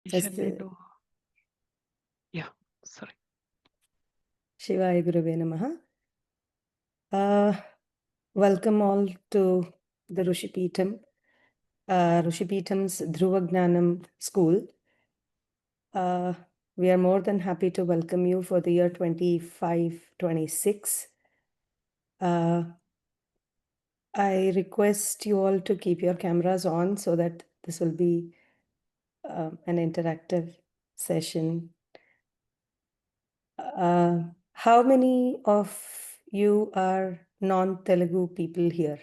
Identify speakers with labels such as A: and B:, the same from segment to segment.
A: Just
B: Yeah, sorry.
A: Shivaya Gurave Namaha. Welcome all to the Rishipeetham, Rishipeetham's Dhruva Jnanam school. We are more than happy to welcome you for the year 25-26. I request you all to keep your cameras on so that this will be an interactive session. How many of you are non-Telugu people here?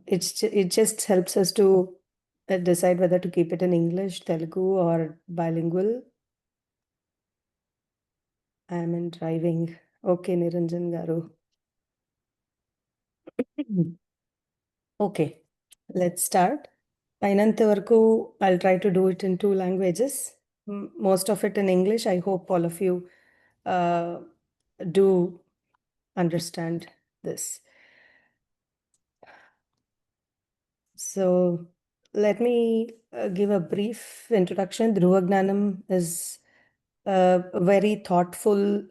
A: It just helps us to decide whether to keep it in English, Telugu, or bilingual. I am in driving. Okay, Niranjan Garu. Okay, let's start. Ainantavaraku, I'll try to do it in 2 languages. Most of it in English. I hope all of you do understand this. So let me give a brief introduction. Dhruva Jnanam is a very thoughtful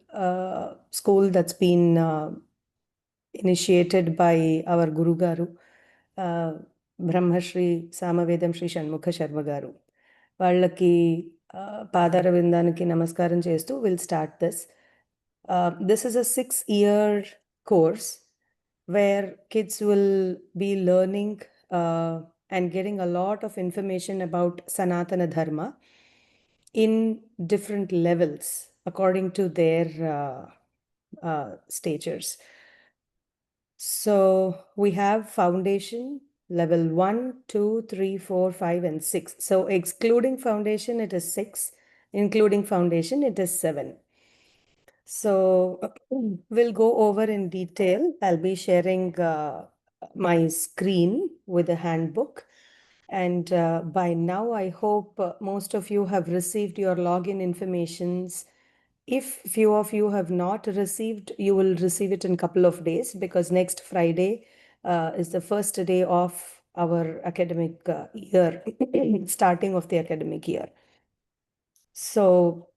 A: school that's been initiated by our Guru Garu, Brahmashri Samavedam Shri Shanmukha Sharma Garu. వాళ్ళకి పాదారవిందానికి నమస్కారం చేస్తూ we'll start this. This is a 6-year course where kids will be learning and getting a lot of information about Sanatana Dharma in different levels according to their stages. So we have foundation, level 1, 2, 3, 4, 5, and 6. So excluding foundation, it is 6. Including foundation, it is 7. So we'll go over in detail. I'll be sharing my screen with a handbook. And by now, I hope most of you have received your login informations. If few of you have not received, you will receive it in a couple of days because next Friday is the first day of our academic year, starting of the academic year. So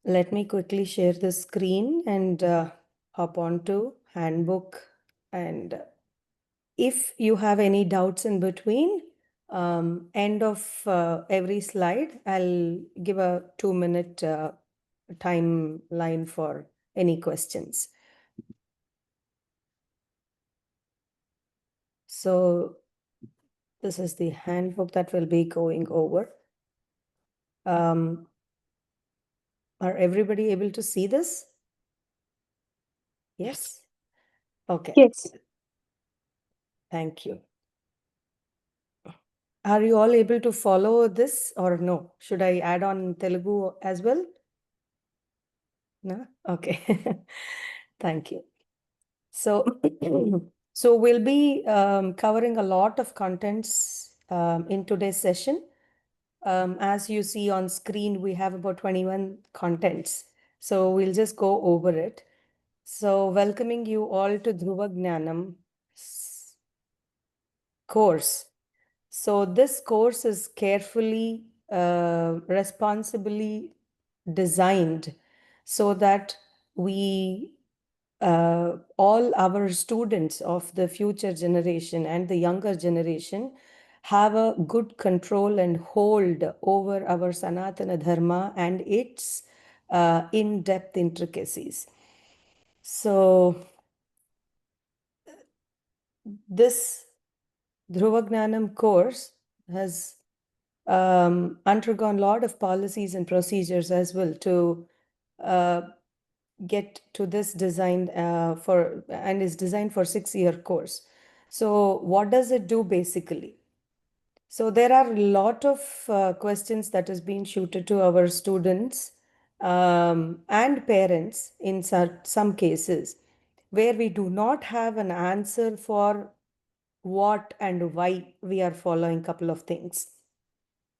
A: let me quickly share the screen and hop on to handbook. And if you have any doubts in between, end of every slide, I'll give a 2-minute timeline for any questions. So this is the handbook that we'll be going over. Are everybody able to see this? Yes? Okay.
C: Yes.
A: Thank you. Are you all able to follow this or no? Should I add on Telugu as well? No? Okay. Thank you. So, so we'll be covering a lot of contents in today's session. As you see on screen, we have about 21 contents. So we'll just go over it. So welcoming you all to Dhruva Jnanam course. So this course is carefully, responsibly designed so that we, all our students of the future generation and the younger generation have a good control and hold over our Sanatana Dharma and its in-depth intricacies. So this Dhruva Jnanam course has undergone a lot of policies and procedures as well to get to this design and is designed for 6-year course. So what does it do basically? So there are a lot of questions that has been shooted to our students and parents in some cases where we do not have an answer for what and why we are following couple of things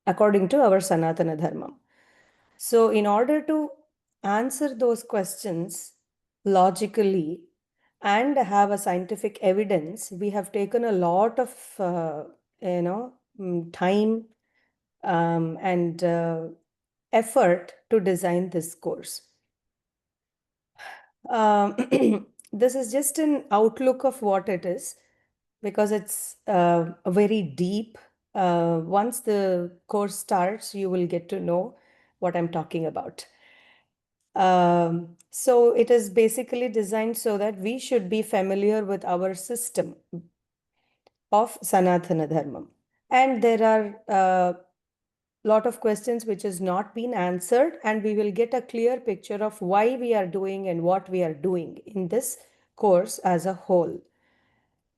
A: according to our Sanatana Dharma. So in order to answer those questions logically and have a scientific evidence, we have taken a lot of time and effort to design this course. Um, this is just an outlook of what it is, because it's very deep. Once the course starts, you will get to know what I'm talking about. So it is basically designed so that we should be familiar with our system of Sanatana Dharmam. And there are lot of questions which has not been answered, and we will get a clear picture of why we are doing and what we are doing in this course as a whole.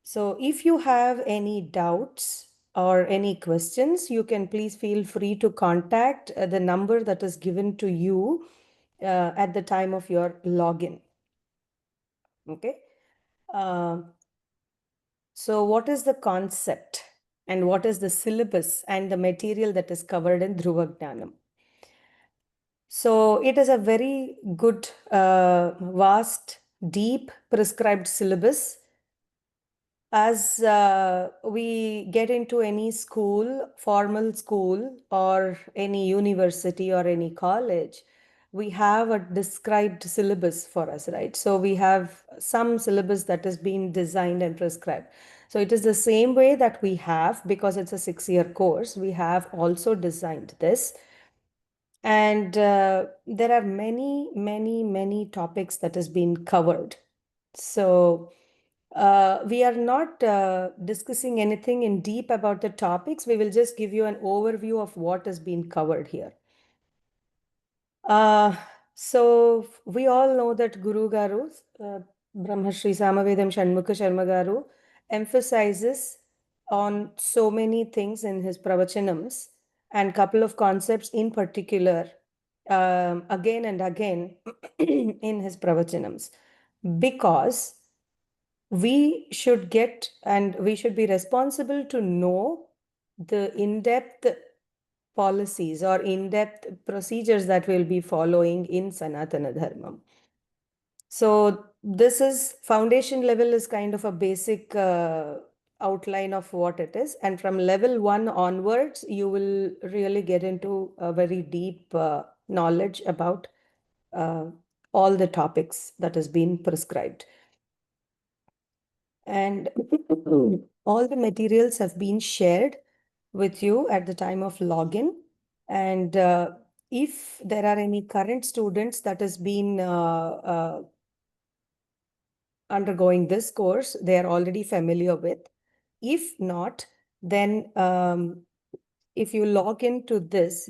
A: So if you have any doubts or any questions, you can please feel free to contact the number that is given to you at the time of your login. Okay. So what is the concept and what is the syllabus and the material that is covered in Dhruva Jnanam? So it is a very good, vast, deep prescribed syllabus. As we get into any school, formal school, or any university or any college, we have a described syllabus for us, right? So we have some syllabus that has been designed and prescribed. So it is the same way that we have, because it's a 6-year course, we have also designed this. And there are many, many, many topics that has been covered. So we are not discussing anything in deep about the topics. We will just give you an overview of what has been covered here. So we all know that Guru Garu, Brahmashri Samavedam Shanmukha Sharma Garu, emphasizes on so many things in his pravachanams, and couple of concepts in particular again and again in his pravachanams, because we should get and we should be responsible to know the in-depth policies or in-depth procedures that we'll be following in Sanatana Dharma. So this is foundation level is kind of a basic outline of what it is. And from level 1 onwards, you will really get into a very deep knowledge about all the topics that has been prescribed. And all the materials have been shared with you at the time of login. And if there are any current students that has been undergoing this course, they are already familiar with. If not, then if you log into this,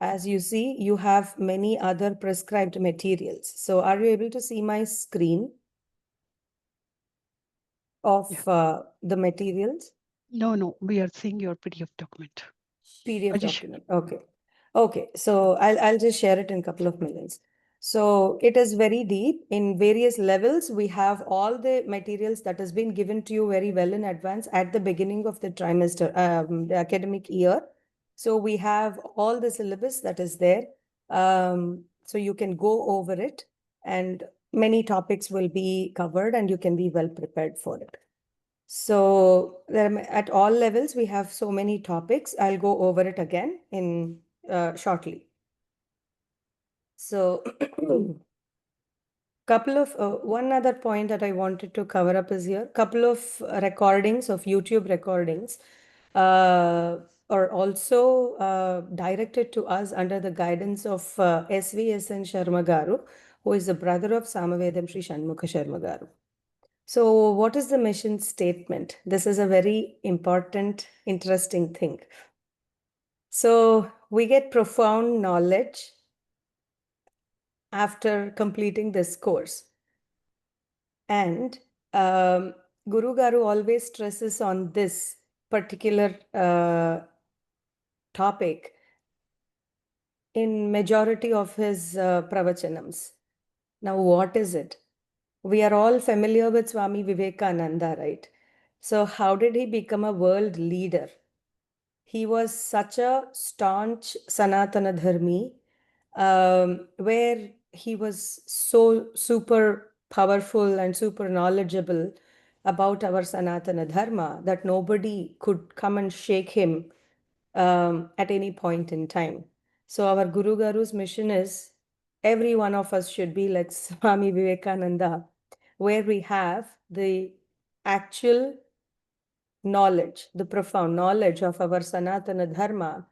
A: as you see, you have many other prescribed materials. So are you able to see my screen of the materials?
B: No, we are seeing your PDF document.
A: PDF
B: Rajesh.
A: document. Okay. Okay. So I'll just share it in a couple of minutes. So it is very deep in various levels. We have all the materials that has been given to you very well in advance at the beginning of the trimester, the academic year. So we have all the syllabus that is there. So you can go over it, and many topics will be covered and you can be well prepared for it. So at all levels, we have so many topics. I'll go over it again in shortly. So couple of one other point that I wanted to cover up is here. Couple of recordings of YouTube recordings are also directed to us under the guidance of SVSN Sharma Garu, who is the brother of Samavedam Sri Shanmukha Sharma Garu. So what is the mission statement? This is a very important, interesting thing. So we get profound knowledge after completing this course. And Guru Garu always stresses on this particular topic in majority of his pravachanams. Now, what is it? We are all familiar with Swami Vivekananda, right? So how did he become a world leader? He was such a staunch Sanatana Dharmi, where he was so super powerful and super knowledgeable. about our Sanatana Dharma that nobody could come and shake him at any point in time. So our Guru Garu's mission is every one of us should be like Swami Vivekananda, where we have the actual knowledge, the profound knowledge of our Sanatana Dharma,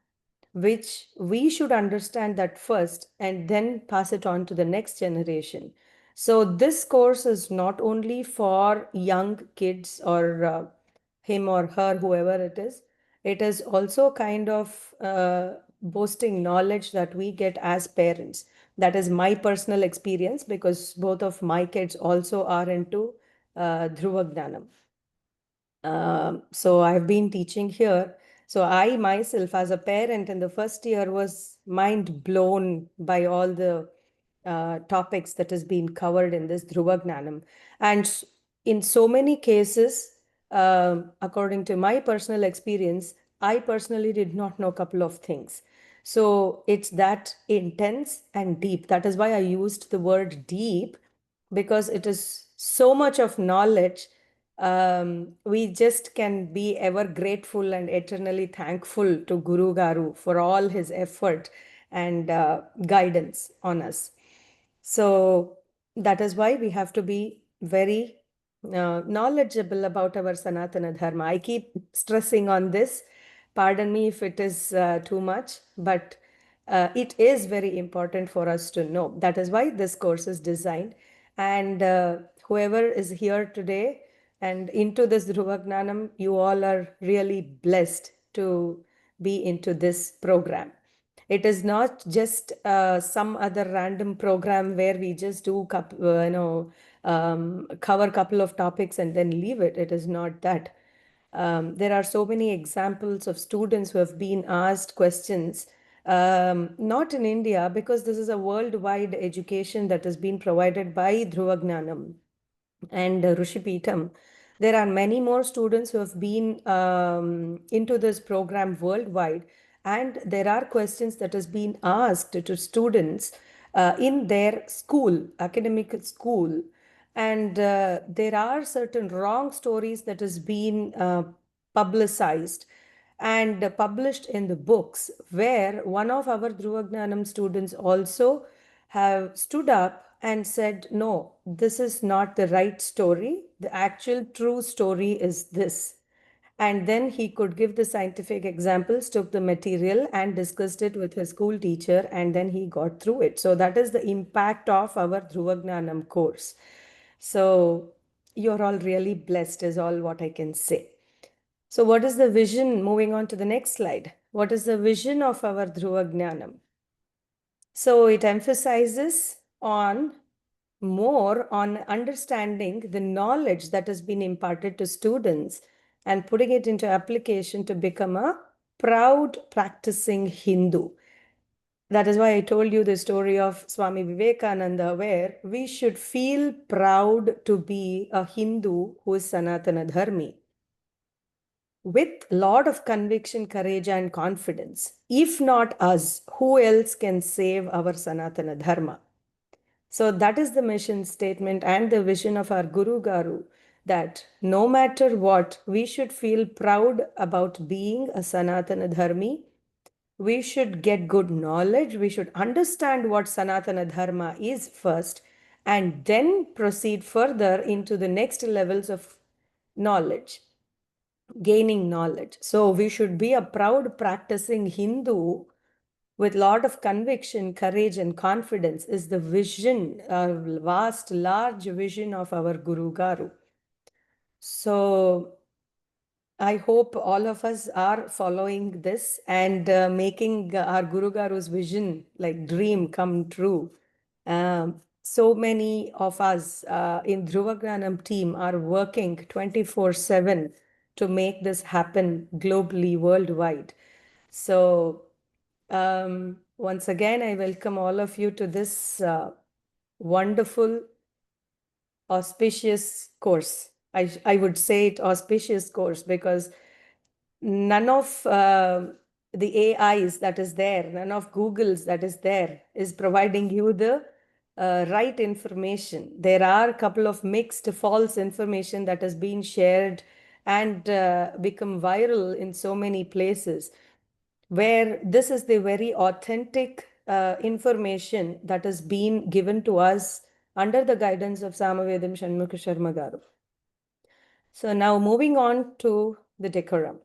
A: which we should understand that first and then pass it on to the next generation. So this course is not only for young kids or him or her, whoever it is also kind of boasting knowledge that we get as parents. That is my personal experience because both of my kids also are into Dhruva Jnanam. So I've been teaching here. So I myself, as a parent in the first year, was mind blown by all the topics that has been covered in this Dhruva Jnanam. And in so many cases, according to my personal experience, I personally did not know a couple of things. So it's that intense and deep. That is why I used the word deep, because it is so much of knowledge. We just can be ever grateful and eternally thankful to Guru Garu for all his effort and guidance on us. So that is why we have to be very knowledgeable about our Sanatana Dharma. I keep stressing on this. Pardon me if it is too much, but it is very important for us to know. That is why this course is designed. And whoever is here today and into this Dhruva Jnanam, you all are really blessed to be into this program. It is not just some other random program where we just do cover a couple of topics and then leave it. It is not that. There are so many examples of students who have been asked questions, not in India, because this is a worldwide education that has been provided by Dhruva Jnanam and Rushipeetam. There are many more students who have been into this program worldwide, and there are questions that has been asked to students in their school, academic school, and there are certain wrong stories that has been publicized and published in the books, where one of our Dhruva Jnanam students also have stood up and said, no, this is not the right story. The actual true story is this. And then he could give the scientific examples, took the material and discussed it with his school teacher, and then he got through it. So that is the impact of our Dhruva Jnanam course. So you're all really blessed is all what I can say. So what is the vision? Moving on to the next slide. What is the vision of our Dhruva Jnanam? So it emphasizes on more on understanding the knowledge that has been imparted to students and putting it into application to become a proud practicing Hindu. That is why I told you the story of Swami Vivekananda, where we should feel proud to be a Hindu who is Sanatana Dharmi with lot of conviction, courage, and confidence. If not us, who else can save our Sanatana Dharma? So that is the mission statement and the vision of our Guru Garu, that no matter what, we should feel proud about being a Sanatana Dharmi. We should get good knowledge. We should understand what Sanatana Dharma is first, and then proceed further into the next levels of knowledge, gaining knowledge. So we should be a proud practicing Hindu with lot of conviction, courage, and confidence is the vision, a vast, large vision of our Guru Garu. So I hope all of us are following this and making our Guru Garu's vision, like dream, come true. So many of us in Dhruva Jnanam team are working 24/7 to make this happen globally, worldwide. So once again, I welcome all of you to this wonderful, auspicious course. I would say it auspicious course because none of the AIs that is there, none of Google's that is there is providing you the right information. There are a couple of mixed false information that has been shared and become viral in so many places, where this is the very authentic information that has been given to us under the guidance of Samavedam Shanmukha Sharma Garu. So now moving on to the decorum.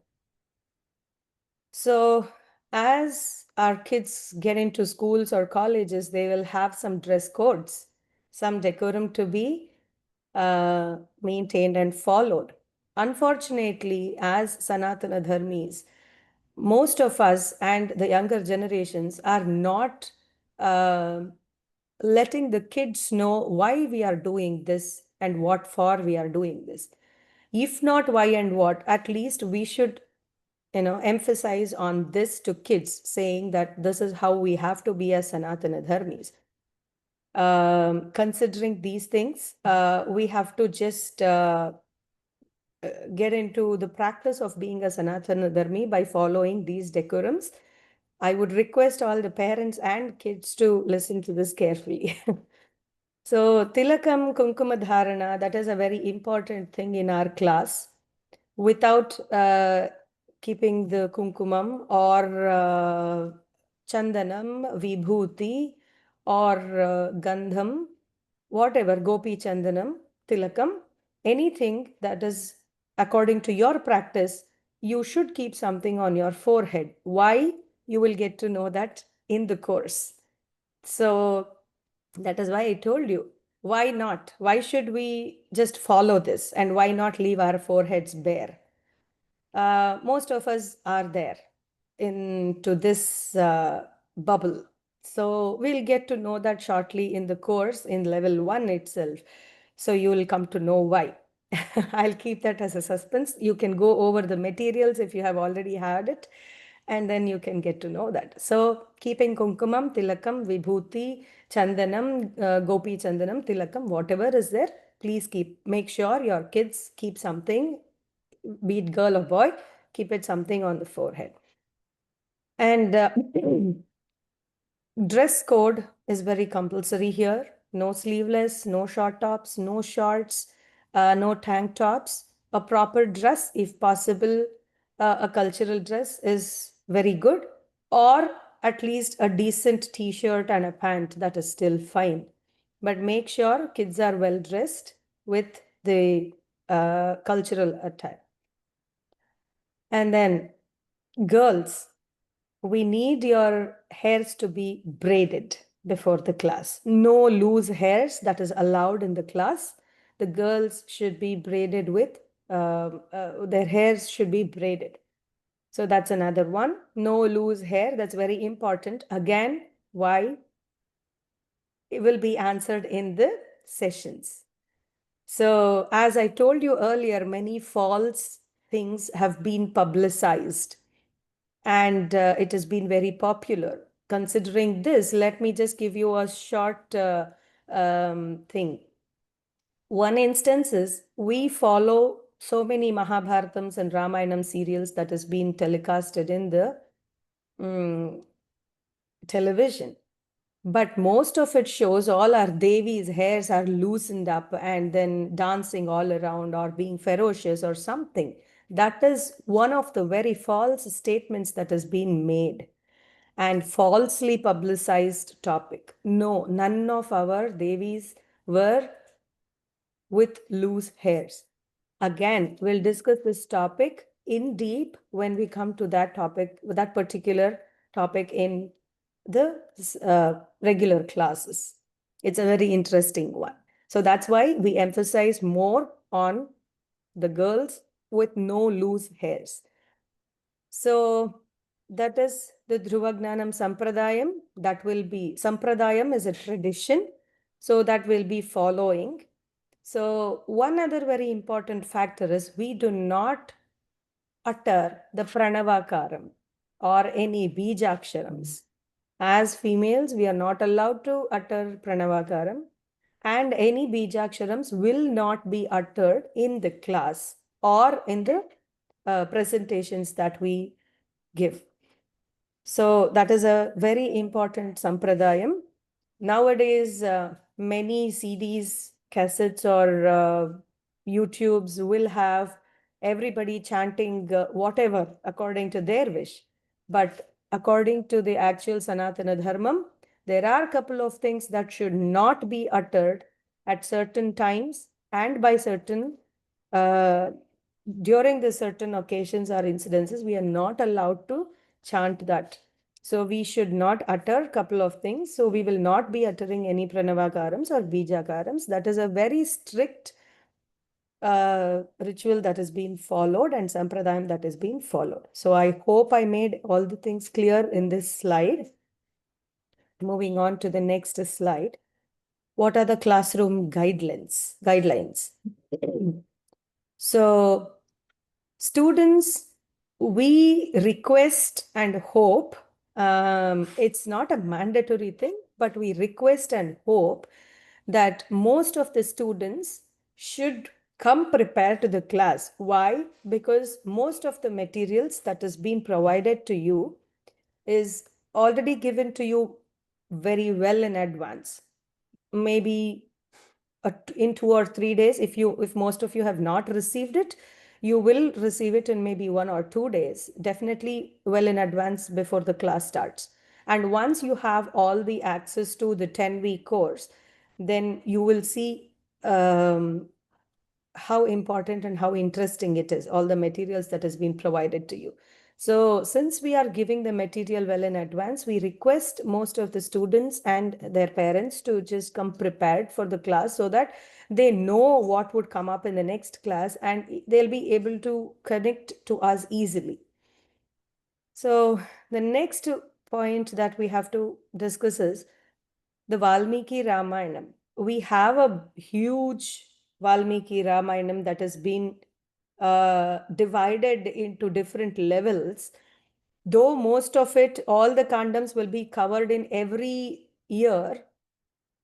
A: So as our kids get into schools or colleges, they will have some dress codes, some decorum to be maintained and followed. Unfortunately, as Sanatana Dharmis, most of us and the younger generations are not letting the kids know why we are doing this and what for we are doing this. If not why and what, at least we should emphasize on this to kids, saying that this is how we have to be as Sanatana Dharmis. Considering these things, we have to just get into the practice of being a Sanatana Dharmi by following these decorums. I would request all the parents and kids to listen to this carefully. So, Tilakam Kunkuma Dharana, that is a very important thing in our class. Without keeping the kumkumam or chandanam, vibhuti, or gandham, whatever, gopi chandanam, tilakam, anything that is according to your practice, you should keep something on your forehead. Why? You will get to know that in the course. So that is why I told you. Why not? Why should we just follow this? And why not leave our foreheads bare? Most of us are there into this bubble. So we'll get to know that shortly in the course in level 1 itself. So you will come to know why. I'll keep that as a suspense. You can go over the materials if you have already had it, and then you can get to know that. So keeping kumkumam, tilakam, vibhuti, chandanam, gopi chandanam, tilakam, whatever is there, please make sure your kids keep something, be it girl or boy, keep it something on the forehead. And dress code is very compulsory here. No sleeveless, no short tops, no shorts, no tank tops. A proper dress, if possible, a cultural dress is very good, or at least a decent t-shirt and a pant, that is still fine. But make sure kids are well dressed with the cultural attire. And then girls, we need your hairs to be braided before the class. No loose hairs that is allowed in the class. The girls should be braided with, their hairs should be braided. So that's another one. No loose hair. That's very important. Again, why? It will be answered in the sessions. So as I told you earlier, many false things have been publicized, and it has been very popular. Considering this, let me just give you a short thing. One instance is we follow so many Mahabharatams and Ramayanam serials that has been telecasted in the television. But most of it shows all our Devi's hairs are loosened up and then dancing all around or being ferocious or something. That is one of the very false statements that has been made and falsely publicized topic. No, none of our Devis were with loose hairs. Again, we'll discuss this topic in deep when we come to that topic, that particular topic in the regular classes. It's a very interesting one. So that's why we emphasize more on the girls with no loose hairs. So that is the Dhruva Jnanam Sampradayam. That will be, Sampradayam is a tradition. So that will be following. So one other very important factor is we do not utter the Pranavakaram or any Bijaksharams. As females, we are not allowed to utter Pranavakaram, and any Bijaksharams will not be uttered in the class or in the presentations that we give. So that is a very important sampradayam. Nowadays, many CDs, cassettes, or YouTubes will have everybody chanting whatever according to their wish. But according to the actual Sanatana Dharmam, there are a couple of things that should not be uttered at certain times and by certain during the certain occasions or incidences. We are not allowed to chant that. So we should not utter a couple of things. So we will not be uttering any pranavakarams or bijakarams. That is a very strict ritual that is being followed and sampradayam that is being followed. So I hope I made all the things clear in this slide. Moving on to the next slide. What are the classroom guidelines? So students, we request and hope, it's not a mandatory thing, but we request and hope that most of the students should come prepared to the class. Why? Because most of the materials that is being provided to you is already given to you very well in advance. Maybe in 2 or 3 days, if most of you have not received it, you will receive it in maybe 1 or 2 days, definitely well in advance before the class starts. And once you have all the access to the 10-week course, then you will see how important and how interesting it is, all the materials that has been provided to you. So since we are giving the material well in advance, we request most of the students and their parents to just come prepared for the class so that they know what would come up in the next class and they'll be able to connect to us easily. So the next point that we have to discuss is the Valmiki Ramayanam. We have a huge Valmiki Ramayanam that has been divided into different levels. Though most of it, all the kandams will be covered in every year,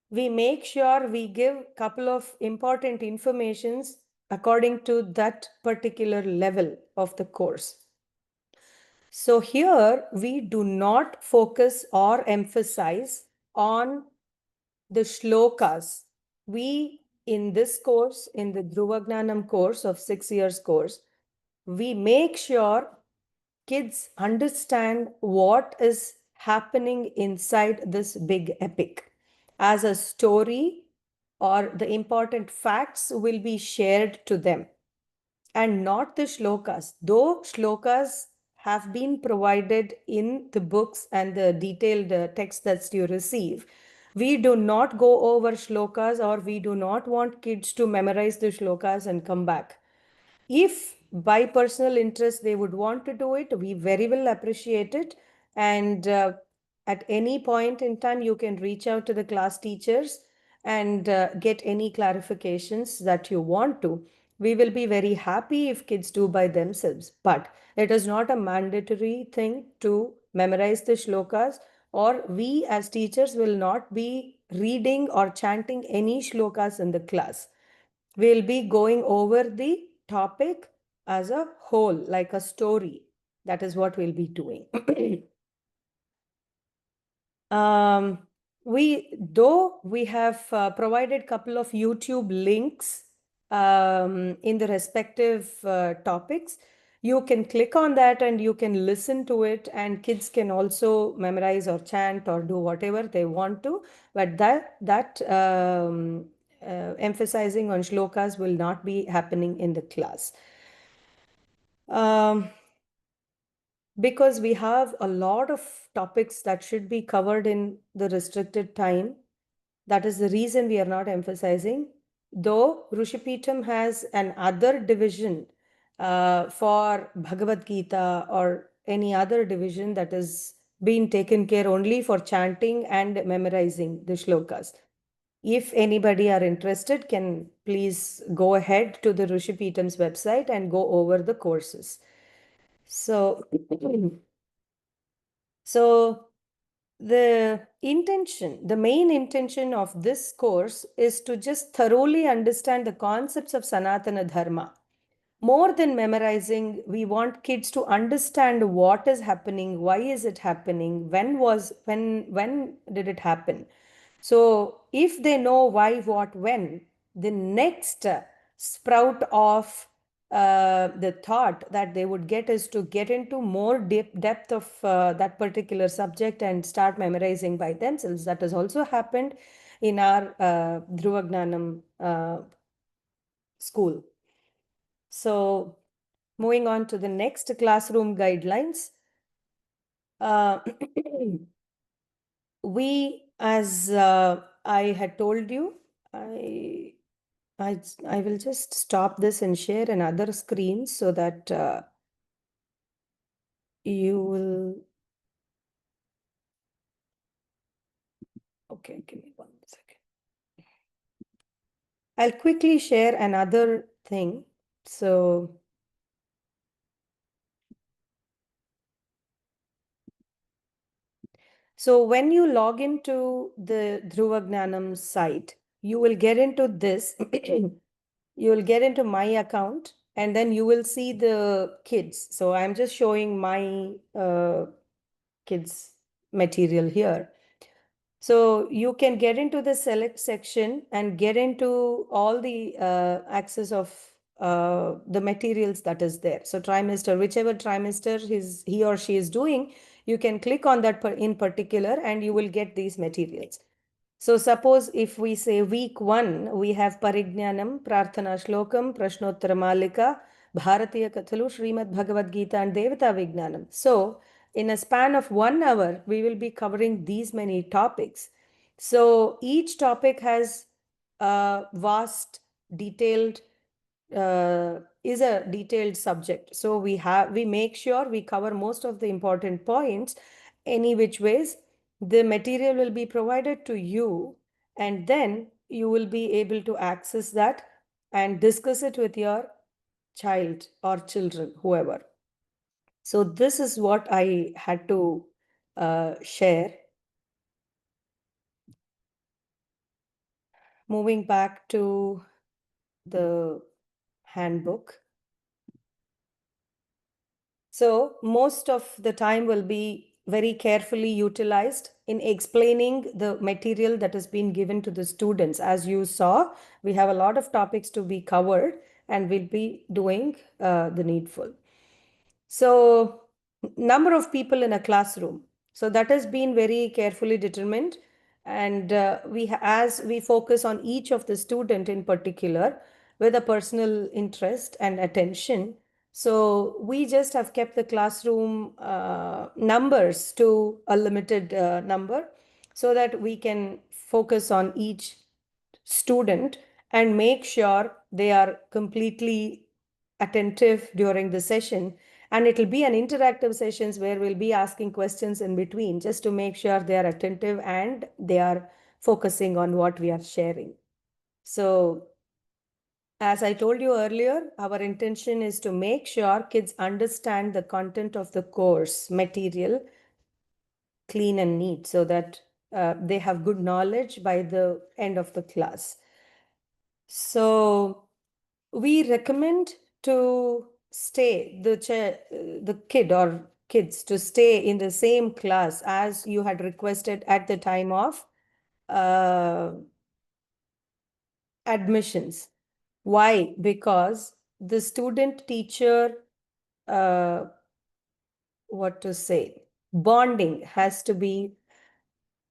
A: we make sure we give a couple of important informations according to that particular level of the course. So here we do not focus or emphasize on the shlokas. We, in this course, in the Dhruva Jnanam course of 6 years course, we make sure kids understand what is happening inside this big epic. As a story or the important facts will be shared to them and not the shlokas. Though shlokas have been provided in the books and the detailed text that you receive, we do not go over shlokas, or we do not want kids to memorize the shlokas and come back. If by personal interest they would want to do it, we very well appreciate it. And at any point in time, you can reach out to the class teachers and get any clarifications that you want to. We will be very happy if kids do by themselves, but it is not a mandatory thing to memorize the shlokas, or we as teachers will not be reading or chanting any shlokas in the class. We'll be going over the topic as a whole, like a story. That is what we'll be doing. um, though we have provided a couple of YouTube links in the respective topics, you can click on that and you can listen to it, and kids can also memorize or chant or do whatever they want to. But that emphasizing on shlokas will not be happening in the class. Because we have a lot of topics that should be covered in the restricted time. That is the reason we are not emphasizing. Though Rushipitam has an other division for Bhagavad Gita or any other division that is being taken care only for chanting and memorizing the shlokas. If anybody are interested, can please go ahead to the Rushipitam's website and go over the courses. So, so the main intention of this course is to just thoroughly understand the concepts of Sanatana Dharma. More than memorizing, we want kids to understand what is happening, why is it happening, when did it happen. So if they know why, what, when, the next sprout of the thought that they would get is to get into more depth of that particular subject and start memorizing by themselves. That has also happened in our Dhruva Jnanam school. So moving on to the next classroom guidelines. Uh, as I had told you, I, I will just stop this and share another screen so that you will. Okay, give me 1 second. I'll quickly share another thing. So when you log into the Dhruva Jnanam site, you will get into this. You will get into my account and then you will see the kids. So I'm just showing my kids material here. So you can get into the select section and get into all the access of the materials that is there. So trimester, whichever trimester he or she is doing, you can click on that in particular and you will get these materials. So suppose if we say week 1, we have Parignanam, Prarthana Shlokam, Prashnottara Malika, Bharatiya Kathalu, Srimad Bhagavad Gita and Devata Vijnanam. So in a span of 1 hour, we will be covering these many topics. So each topic has a vast, detailed, is a detailed subject. So we make sure we cover most of the important points. Any which ways, the material will be provided to you, and then you will be able to access that and discuss it with your child or children, whoever. So this is what I had to share. Moving back to the handbook. So most of the time will be very carefully utilized in explaining the material that has been given to the students. As you saw, we have a lot of topics to be covered and we'll be doing the needful. So number of people in a classroom. So that has been very carefully determined. And as we focus on each of the student in particular with a personal interest and attention, so we just have kept the classroom numbers to a limited number so that we can focus on each student and make sure they are completely attentive during the session. And it will be an interactive sessions where we'll be asking questions in between just to make sure they are attentive and they are focusing on what we are sharing. So as I told you earlier, our intention is to make sure kids understand the content of the course material clean and neat so that they have good knowledge by the end of the class. So we recommend to stay the kid or kids to stay in the same class as you had requested at the time of uh, admissions. Why? Because the student teacher, what to say, bonding has to be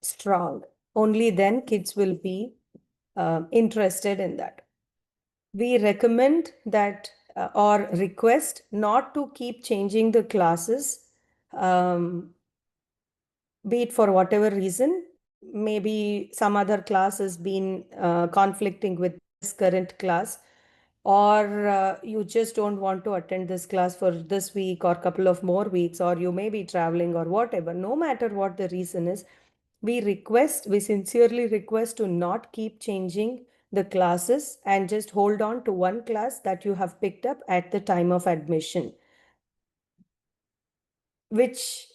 A: strong. Only then kids will be interested in that. We recommend that or request not to keep changing the classes, be it for whatever reason. Maybe some other class has been conflicting with this current class, or you just don't want to attend this class for this week or couple of more weeks, or you may be traveling or whatever. No matter what the reason is, we sincerely request to not keep changing the classes and just hold on to one class that you have picked up at the time of admission, which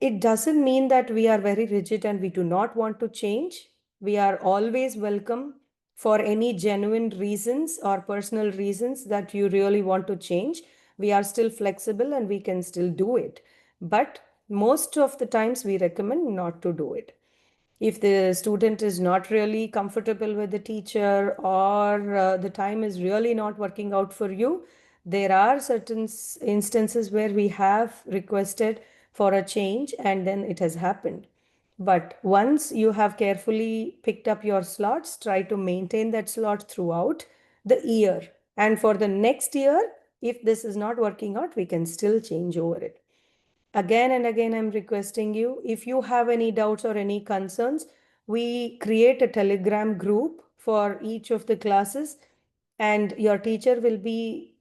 A: it doesn't mean that we are very rigid and we do not want to change. We are always welcome for any genuine reasons or personal reasons that you really want to change. We are still flexible and we can still do it. But most of the times we recommend not to do it. If the student is not really comfortable with the teacher, or the time is really not working out for you, there are certain instances where we have requested for a change and then it has happened. But once you have carefully picked up your slots, try to maintain that slot throughout the year. And for the next year, if this is not working out, we can still change over it. Again and again, I'm requesting you, if you have any doubts or any concerns, we create a Telegram group for each of the classes, and your teacher will be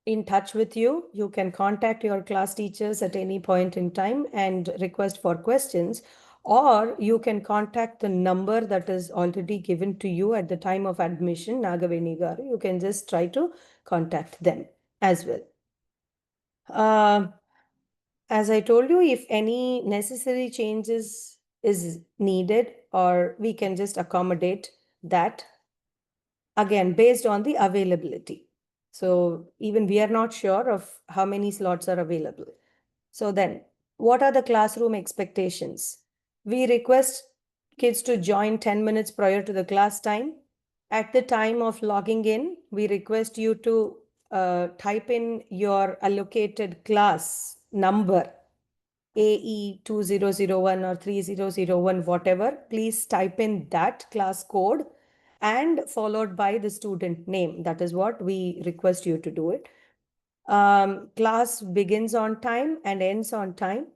A: in touch with you. You can contact your class teachers at any point in time and request for questions, or you can contact the number that is already given to you at the time of admission, Nagaveni Garu. You can just try to contact them as well. As I told you, if any necessary changes is needed, or we can just accommodate that, again, based on the availability. So even we are not sure of how many slots are available. So then, what are the classroom expectations? We request kids to join 10 minutes prior to the class time. At the time of logging in, we request you to type in your allocated class number, AE 2001 or 3001, whatever. Please type in that class code and followed by the student name. That is what we request you to do it. Class begins on time and ends on time.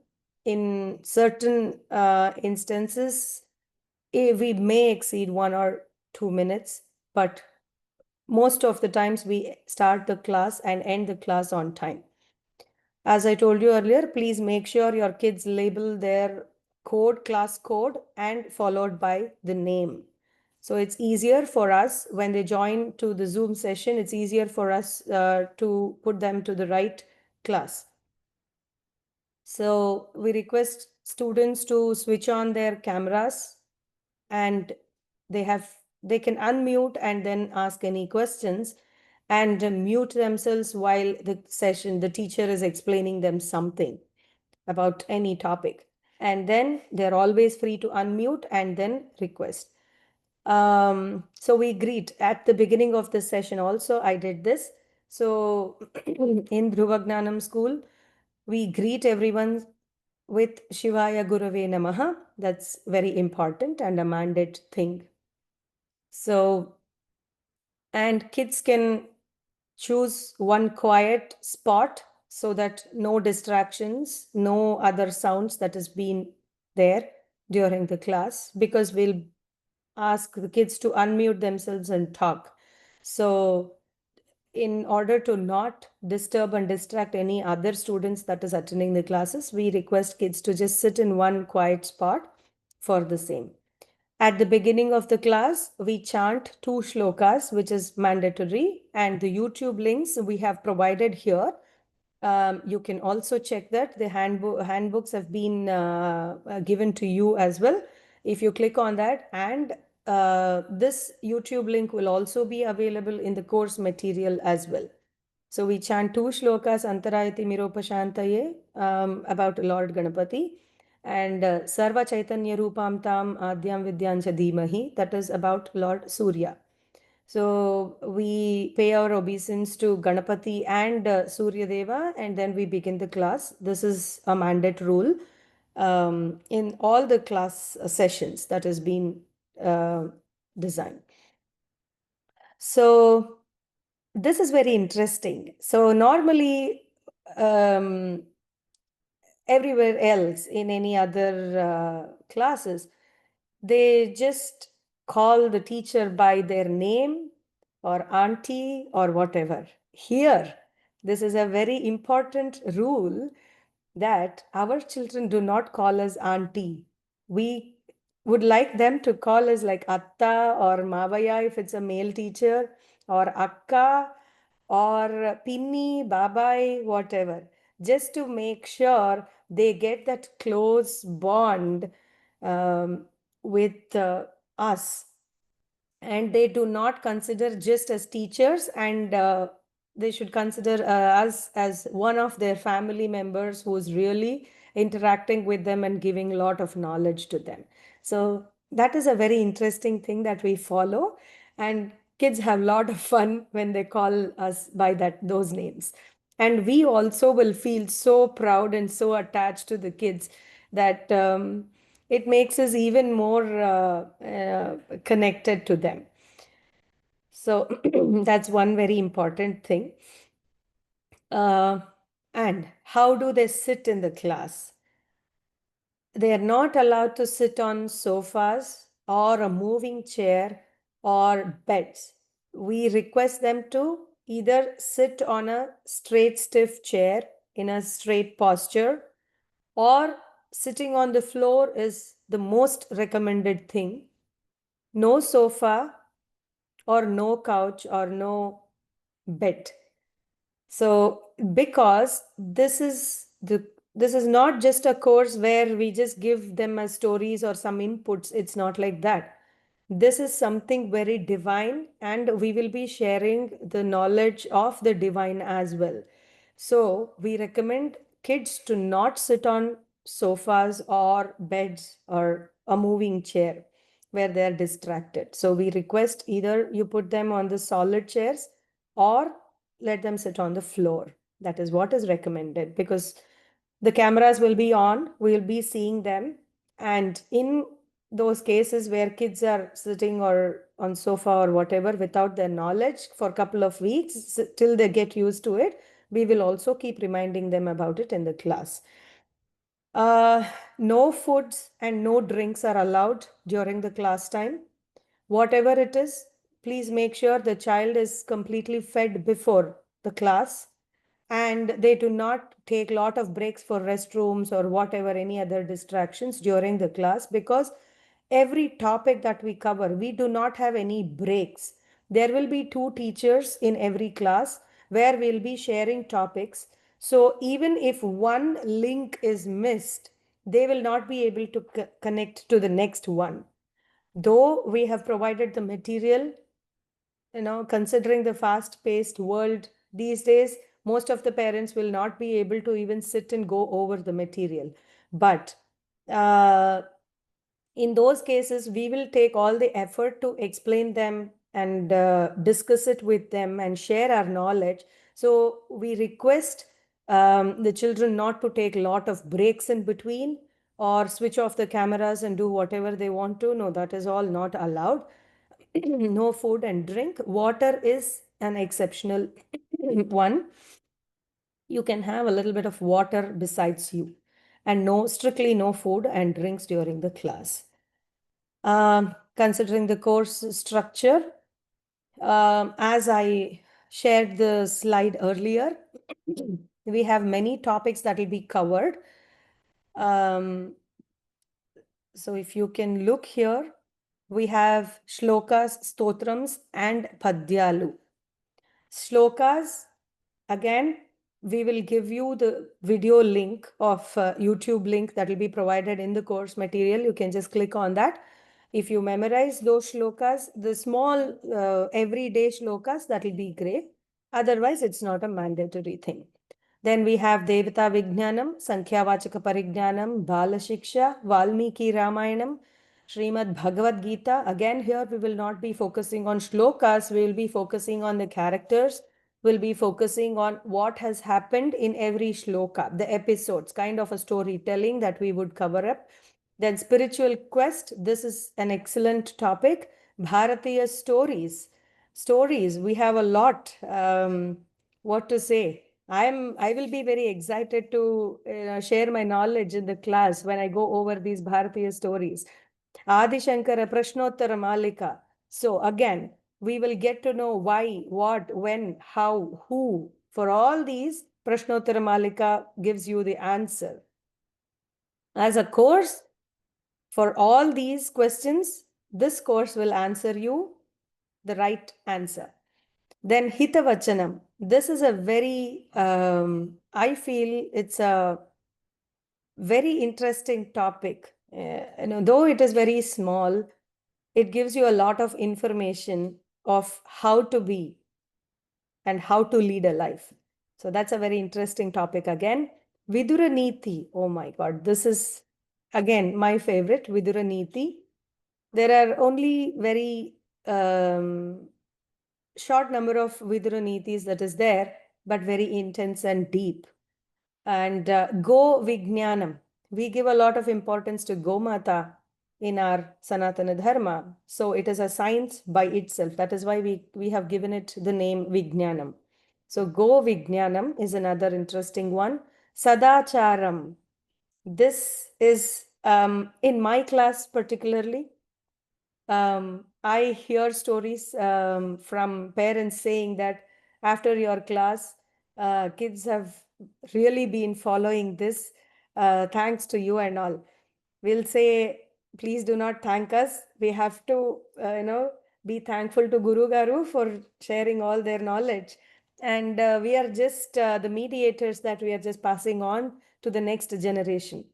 A: In certain instances, we may exceed 1 or 2 minutes, but most of the times we start the class and end the class on time. As I told you earlier, please make sure your kids label their code, class code, and followed by the name. So it's easier for us when they join to the Zoom session, it's easier for us to put them to the right class. So we request students to switch on their cameras, and they can unmute and then ask any questions, and mute themselves while the teacher is explaining them something about any topic. And then they're always free to unmute and then request. So we greet at the beginning of the session also, I did this. So in Dhruva Jnanam school, we greet everyone with Shivaya Gurave Namaha. That's very important and a mandate thing. So, and kids can choose one quiet spot so that no distractions, no other sounds that has been there during the class, because we'll ask the kids to unmute themselves and talk. So in order to not disturb and distract any other students that is attending the classes, we request kids to just sit in one quiet spot for the same. At the beginning of the class, we chant 2 shlokas, which is mandatory, and the YouTube links we have provided here. You can also check that. The handbooks have been given to you as well. If you click on that, and this YouTube link will also be available in the course material as well. So we chant 2 shlokas, Antarayati Miropashantaye, about Lord Ganapati, and Sarva Chaitanya Rupam Tam Adyam Vidyancha Dhimahi, that is about Lord Surya. So we pay our obeisance to Ganapati and Surya Deva, and then we begin the class. This is a mandate rule in all the class sessions that has been designed. So this is very interesting. So normally, everywhere else in any other classes, they just call the teacher by their name or auntie or whatever. Here, this is a very important rule that our children do not call us auntie. We would like them to call us like atta or mavaya if it's a male teacher, or akka or pinni, babai, whatever, just to make sure they get that close bond with us, and they do not consider just as teachers and they should consider us as one of their family members who's really interacting with them and giving a lot of knowledge to them. So that is a very interesting thing that we follow, and kids have a lot of fun when they call us by those names. And we also will feel so proud and so attached to the kids that it makes us even more connected to them. So that's one very important thing. Uh, and how do they sit in the class? They are not allowed to sit on sofas or a moving chair or beds. We request them to either sit on a straight, stiff chair in a straight posture, or sitting on the floor is the most recommended thing. No sofa or no couch or no bed. So because this is not just a course where we just give them as stories or some inputs. It's not like that. This is something very divine, and we will be sharing the knowledge of the divine as well. So we recommend kids to not sit on sofas or beds or a moving chair where they are distracted. So we request either you put them on the solid chairs or let them sit on the floor. That is what is recommended, because the cameras will be on, we'll be seeing them. And in those cases where kids are sitting or on sofa or whatever without their knowledge for a couple of weeks till they get used to it, we will also keep reminding them about it in the class. No foods and no drinks are allowed during the class time. Whatever it is, please make sure the child is completely fed before the class, and they do not take a lot of breaks for restrooms or whatever any other distractions during the class, because every topic that we cover, we do not have any breaks. There will be two teachers in every class where we'll be sharing topics. So even if one link is missed, they will not be able to connect to the next one. Though we have provided the material, considering the fast-paced world these days, most of the parents will not be able to even sit and go over the material. But in those cases, we will take all the effort to explain them and discuss it with them and share our knowledge. So we request the children not to take a lot of breaks in between or switch off the cameras and do whatever they want to. No, that is all not allowed. No food and drink. Water is an exceptional one. You can have a little bit of water besides you, and strictly no food and drinks during the class. Considering the course structure, as I shared the slide earlier, we have many topics that will be covered. So if you can look here, we have shlokas, stotrams, and padyalu. Shlokas, again, we will give you the video link of YouTube link that will be provided in the course material. You can just click on that. If you memorize those shlokas, the small everyday shlokas, that will be great. Otherwise, it's not a mandatory thing. Then we have Devata Vijnanam, Sankhya Vachaka Parigyanam, Bala Shiksha, Valmiki Ramayanam, Srimad Bhagavad Gita. Again, here we will not be focusing on shlokas, we will be focusing on the characters, we'll be focusing on what has happened in every shloka, the episodes, kind of a storytelling that we would cover up. Then spiritual quest, this is an excellent topic. Bharatiya stories. Stories, we have a lot. What to say? I will be very excited to share my knowledge in the class when I go over these Bharatiya stories. Adi Shankara Prashnottara Malika. So again, we will get to know why, what, when, how, who. For all these, Prashnottara Malika gives you the answer. As a course, for all these questions, this course will answer you the right answer. Then Hitavachanam. This is a very, I feel it's a very interesting topic. Though it is very small, it gives you a lot of information of how to be and how to lead a life. So that's a very interesting topic again. Vidura Niti. Oh my God, this is again my favorite, Vidura Niti. There are only very short number of Vidura Nitis that is there, but very intense and deep. And Go Vijnanam. We give a lot of importance to Gomata in our Sanatana Dharma. So it is a science by itself. That is why we have given it the name Vijnanam. So Go Vijnanam is another interesting one. Sadacharam. This is in my class particularly. I hear stories from parents saying that after your class, kids have really been following this. Thanks to you and all. We'll say, please do not thank us. We have to, be thankful to Guru Garu for sharing all their knowledge. And we are just the mediators that we are just passing on to the next generation.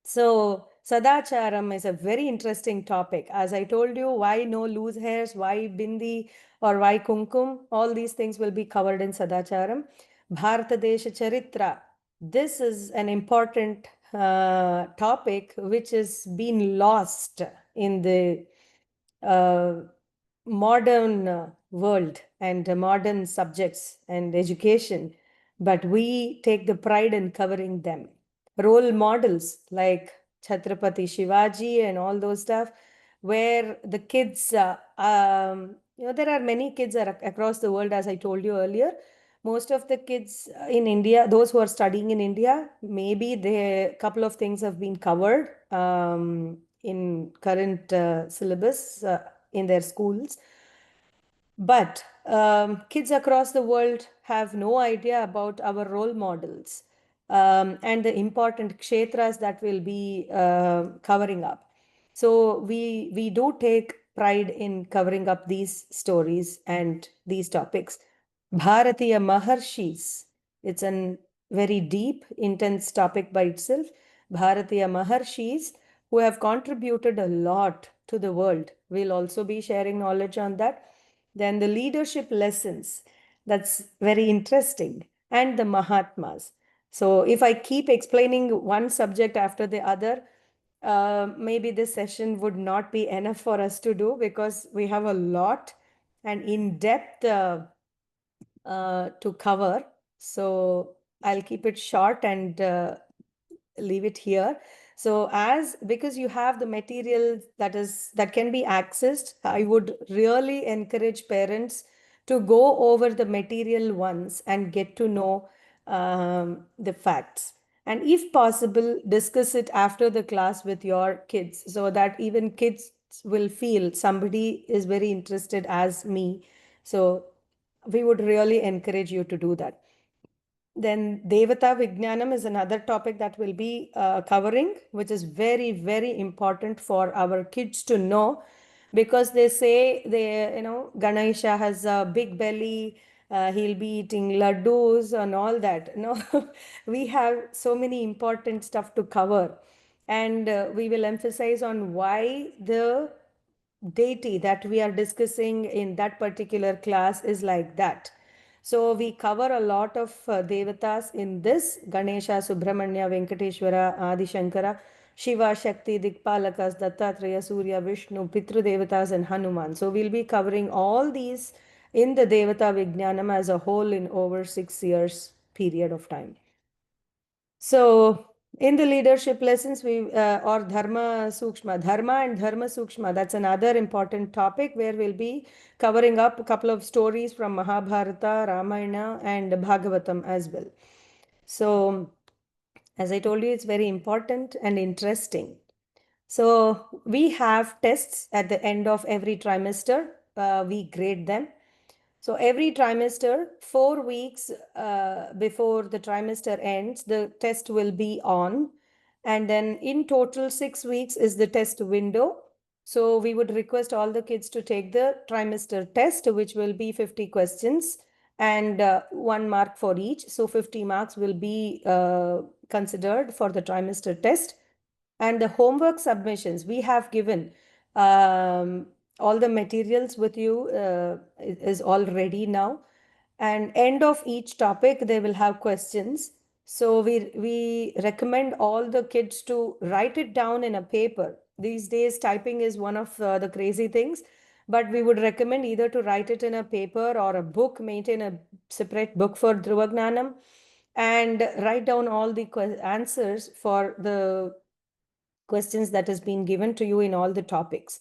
A: So, Sadacharam is a very interesting topic. As I told you, why no loose hairs, why bindi, or why kumkum, all these things will be covered in Sadacharam. Bharata Desha Charitra. This is an important topic which has been lost in the uh, modern world and modern subjects and education, but we take the pride in covering them. Role models like Chhatrapati Shivaji and all those stuff, where the kids, there are many kids across the world, as I told you earlier. Most of the kids in India, those who are studying in India, maybe a couple of things have been covered in current syllabus in their schools. But kids across the world have no idea about our role models and the important kshetras that will be covering up. So we do take pride in covering up these stories and these topics. Bharatiya Maharshis. It's a very deep, intense topic by itself. Bharatiya Maharshis who have contributed a lot to the world. We'll also be sharing knowledge on that. Then the leadership lessons, that's very interesting, and the Mahatmas. So if I keep explaining one subject after the other, maybe this session would not be enough for us to do because we have a lot and in-depth to cover. So I'll keep it short and leave it here. So because you have the material that can be accessed, I would really encourage parents to go over the material once and get to know the facts. And if possible, discuss it after the class with your kids so that even kids will feel somebody is very interested as me. So we would really encourage you to do that. Then Devata Vijnanam is another topic that we'll be covering, which is very, very important for our kids to know because they say Ganesha has a big belly, he'll be eating laddus and all that. We have so many important stuff to cover, and we will emphasize on why the deity that we are discussing in that particular class is like that. So we cover a lot of devatas in this: Ganesha, Subramanya, Venkateshwara, Adi Shankara, Shiva, Shakti, Dikpalakas, Dattatreya, Surya, Vishnu, Pitru Devatas, and Hanuman. So we'll be covering all these in the Devata Vijnanam as a whole in over 6 years period of time. So in the leadership lessons, or Dharma Sukshma, Dharma and Dharma Sukshma, that's another important topic where we'll be covering up a couple of stories from Mahabharata, Ramayana, and Bhagavatam as well. So, as I told you, it's very important and interesting. So, we have tests at the end of every trimester. We grade them. So every trimester, 4 weeks before the trimester ends, the test will be on. And then in total, 6 weeks is the test window. So we would request all the kids to take the trimester test, which will be 50 questions and 1 mark for each. So 50 marks will be considered for the trimester test. And the homework submissions we have given. All the materials with you is all ready now. And end of each topic, they will have questions. So we recommend all the kids to write it down in a paper. These days, typing is one of the crazy things, but we would recommend either to write it in a paper or a book, maintain a separate book for Dhruva Jnanam, and write down all the answers for the questions that has been given to you in all the topics.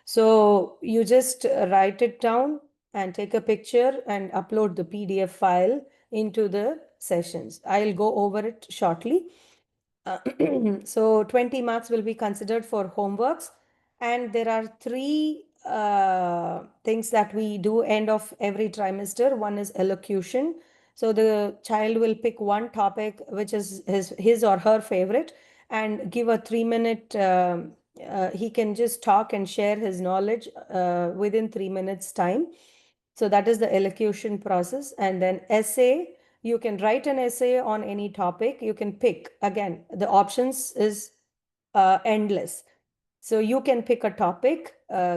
A: So you just write it down and take a picture and upload the PDF file into the sessions. I'll go over it shortly. Uh, so 20 marks will be considered for homeworks, and there are three things that we do end of every trimester. One is elocution. So the child will pick one topic which is his or her favorite and give a 3 minute. He can just talk and share his knowledge within 3 minutes time. So that is the elocution process. And then essay, you can write an essay on any topic. You can pick, again, the options is endless. So you can pick a topic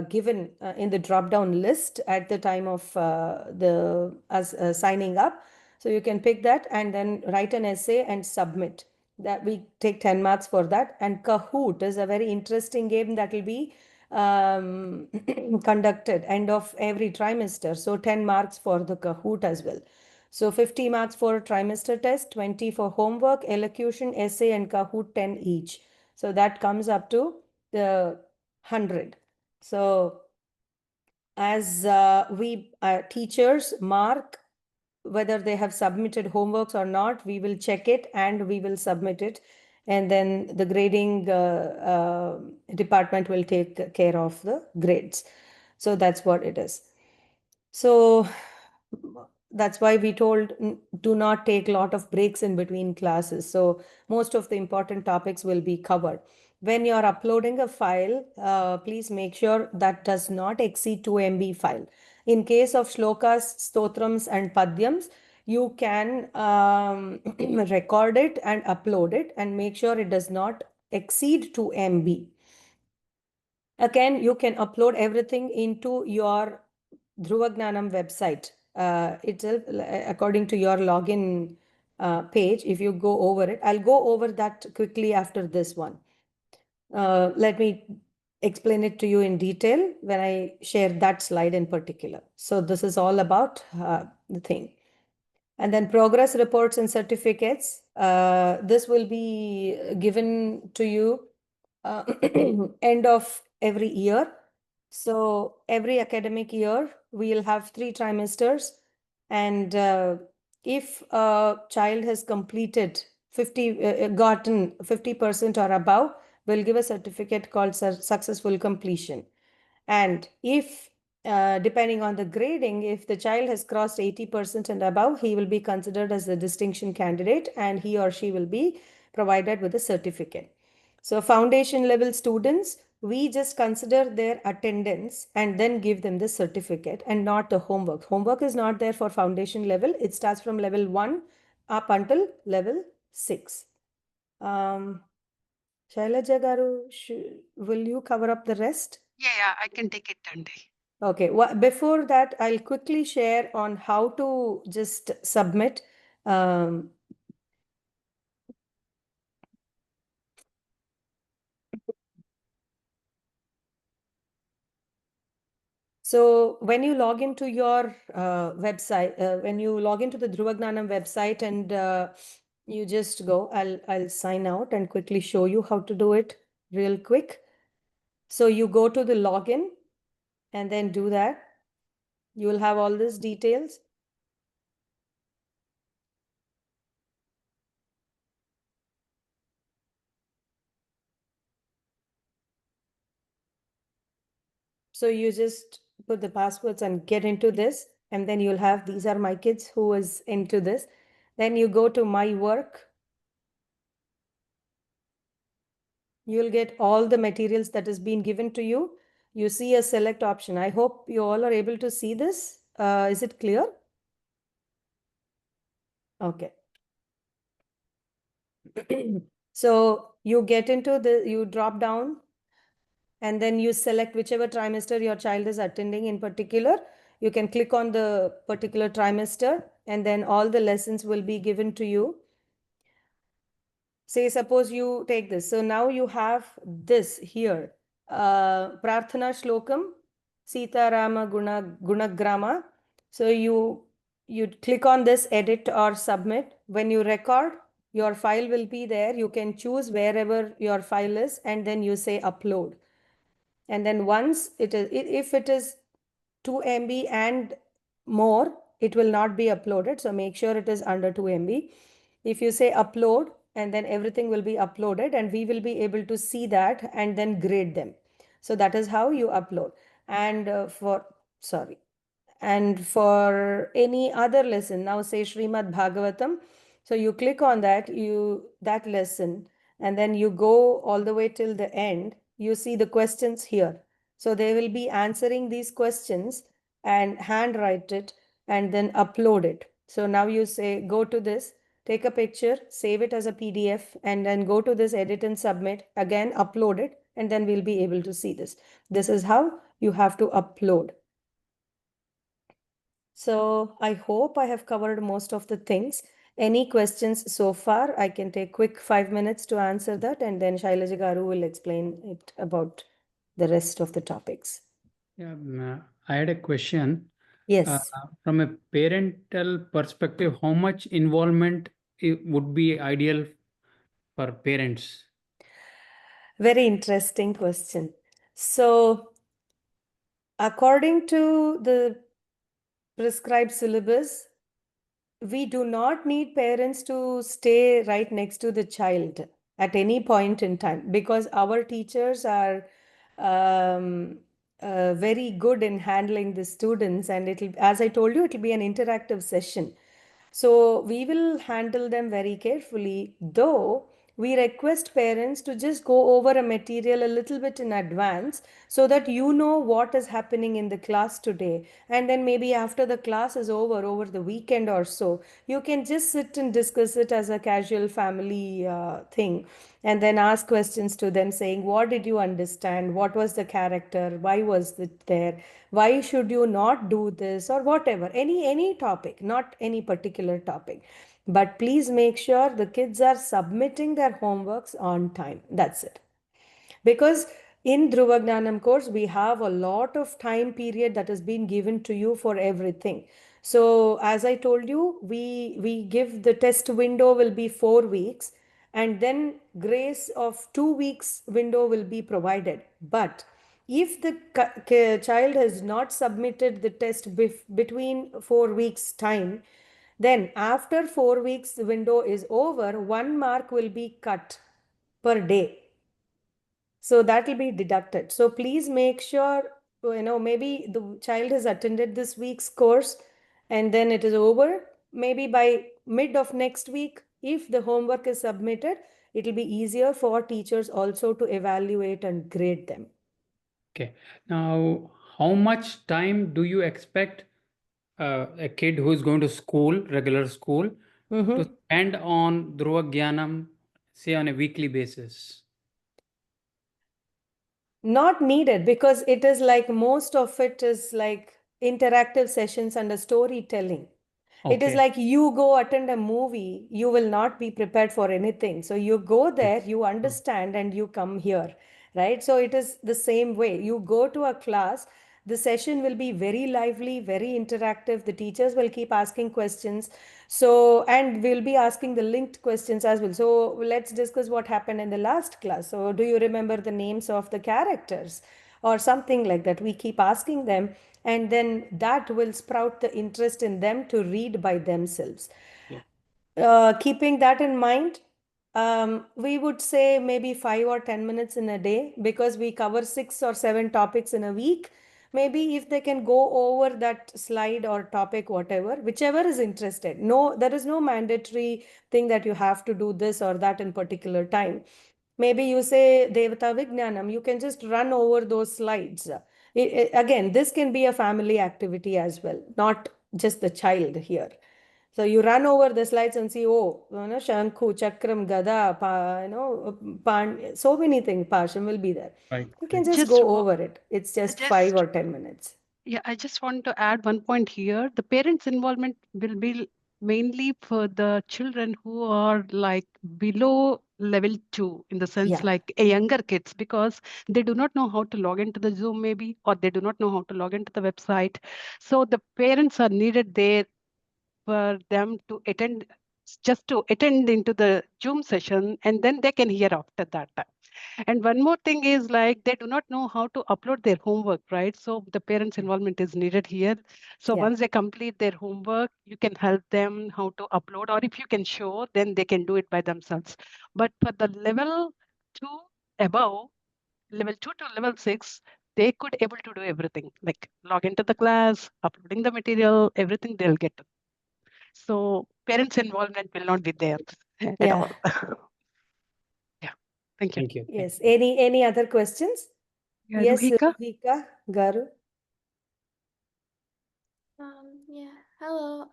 A: given in the drop down list at the time of the as signing up. So you can pick that and then write an essay and submit. That we take 10 marks for that. And Kahoot is a very interesting game that will be conducted end of every trimester. So 10 marks for the Kahoot as well. So 50 marks for trimester test, 20 for homework, elocution, essay, and Kahoot 10 each. So that comes up to the 100. So as we teachers mark whether they have submitted homeworks or not, we will check it and we will submit it. And then the grading department will take care of the grades. So that's what it is. So that's why we told do not take a lot of breaks in between classes. So most of the important topics will be covered. When you're uploading a file, please make sure that does not exceed 2 MB file. In case of shlokas, stotrams, and padyams, you can record it and upload it and make sure it does not exceed 2 MB. Again, you can upload everything into your Dhruva Jnanam website itself, according to your login page. If you go over it, I'll go over that quickly after this one. Let me explain it to you in detail when I share that slide in particular. So this is all about the thing. And then progress reports and certificates. This will be given to you end of every year. So every academic year, we'll have 3 trimesters. And if a child has completed 50, gotten 50% or above, we'll give a certificate called successful completion. And if, depending on the grading, if the child has crossed 80% and above, he will be considered as a distinction candidate and he or she will be provided with a certificate. So foundation level students, we just consider their attendance and then give them the certificate and not the homework. Homework is not there for foundation level. It starts from level 1 up until level 6. Shailaja Garu, will you cover up the rest?
B: Yeah, I can take it, Dande.
A: Okay, well, before that, I'll quickly share on how to just submit. Um, so when you log into your website, when you log into the Dhruva Jnanam website and you just go, I'll sign out and quickly show you how to do it real quick. So you go to the login and then do that. You will have all these details. So you just put the passwords and get into this, and then you'll have, these are my kids who is into this. Then you go to my work. You'll get all the materials that has been given to you. You see a select option. I hope you all are able to see this. Is it clear? Okay. So you get into you drop down and then you select whichever trimester your child is attending in particular. You can click on the particular trimester, and then all the lessons will be given to you. Say, suppose you take this. So now you have this here. Prarthana Shlokam, Sita Rama Gunagrama. So you click on this, edit or submit. When you record, your file will be there. You can choose wherever your file is, and then you say upload. And then once it is, if it is 2 MB and more, it will not be uploaded. So make sure it is under 2 MB. If you say upload, and then everything will be uploaded, and we will be able to see that and then grade them. So that is how you upload. And sorry. And for any other lesson, now say Srimad Bhagavatam. So you click on that lesson, and then you go all the way till the end. You see the questions here. So they will be answering these questions and handwrite it and then upload it. So now you say, go to this, take a picture, save it as a PDF, and then go to this, edit and submit, again upload it, and then we'll be able to see this. This is how you have to upload. So I hope I have covered most of the things. Any questions so far? I can take quick 5 minutes to answer that, and then Shailaja Garu will explain it about the rest of the topics.
C: Yeah, I had a question.
A: Yes.
C: From a parental perspective, how much involvement would be ideal for parents?
A: Very interesting question. So, according to the prescribed syllabus, we do not need parents to stay right next to the child at any point in time, because our teachers are very good in handling the students, and it'll, as I told you, it'll be an interactive session. So we will handle them very carefully, though we request parents to just go over a material a little bit in advance so that you know what is happening in the class today. And then maybe after the class is over the weekend or so, you can just sit and discuss it as a casual family thing, and then ask questions to them saying, what did you understand? What was the character? Why was it there? Why should you not do this, or whatever? Any topic, not any particular topic. But please make sure the kids are submitting their homeworks on time. That's it. Because in Dhruva Jnanam course, we have a lot of time period that has been given to you for everything. So as I told you, we give the test window will be 4 weeks, and then grace of 2 weeks window will be provided. But if the child has not submitted the test between 4 weeks time, then after 4 weeks the window is over, 1 mark will be cut per day. So that will be deducted. So please make sure, maybe the child has attended this week's course and then it is over. Maybe by mid of next week, if the homework is submitted, it will be easier for teachers also to evaluate and grade them.
C: Okay. Now, how much time do you expect a kid who is going to school, regular school, to spend on Dhruva Jnanam, say on a weekly basis?
A: Not needed, because it is like most of it is like interactive sessions and a storytelling. It is
C: Okay.
A: like you go attend a movie, you will not be prepared for anything. So you go there, you understand, and you come here, right? So it is the same way. You go to a class, the session will be very lively, very interactive. The teachers will keep asking questions. So, and we'll be asking the linked questions as well. So let's discuss what happened in the last class. So do you remember the names of the characters or something like that? We keep asking them, and then that will sprout the interest in them to read by themselves. Keeping that in mind, we would say maybe 5 or 10 minutes in a day, because we cover 6 or 7 topics in a week. Maybe if they can go over that slide or topic, whatever, whichever is interested. No, there is no mandatory thing that you have to do this or that in particular time. Maybe you say Devata Vijnanam, you can just run over those slides. Again, this can be a family activity as well, not just the child here. So you run over the slides and see, oh, Shankhu, Chakram, Gada, so many things, Pasham will be there.
C: Right.
A: You can just
B: Just
A: go
B: wa-
A: over it. It's just
B: just
A: 5 or 10 minutes.
B: Yeah, I just want to add one point here. The parents' involvement will be mainly for the children who are like below level 2, in the sense
A: Yeah,
B: like a younger kids, because they do not know how to log into the Zoom maybe, or they do not know how to log into the website. So the parents are needed there for them to attend, just to attend into the Zoom session, and then they can hear after that. And one more thing is like they do not know how to upload their homework, right? So the parents' involvement is needed here. So
A: yeah,
B: once they complete their homework, you can help them how to upload, or if you can show, then they can do it by themselves. But for the level 2 above, level 2 to level 6, they could able to do everything, like log into the class, uploading the material, everything they'll get. So parents' involvement will not be there at
A: yeah.
B: all. Yeah. Thank you.
C: Thank you. Thank
A: Yes.
C: you.
A: Any other questions?
B: Yeah,
A: Yes,
B: Ruhika?
A: Ruhika Garu.
D: Yeah. Hello.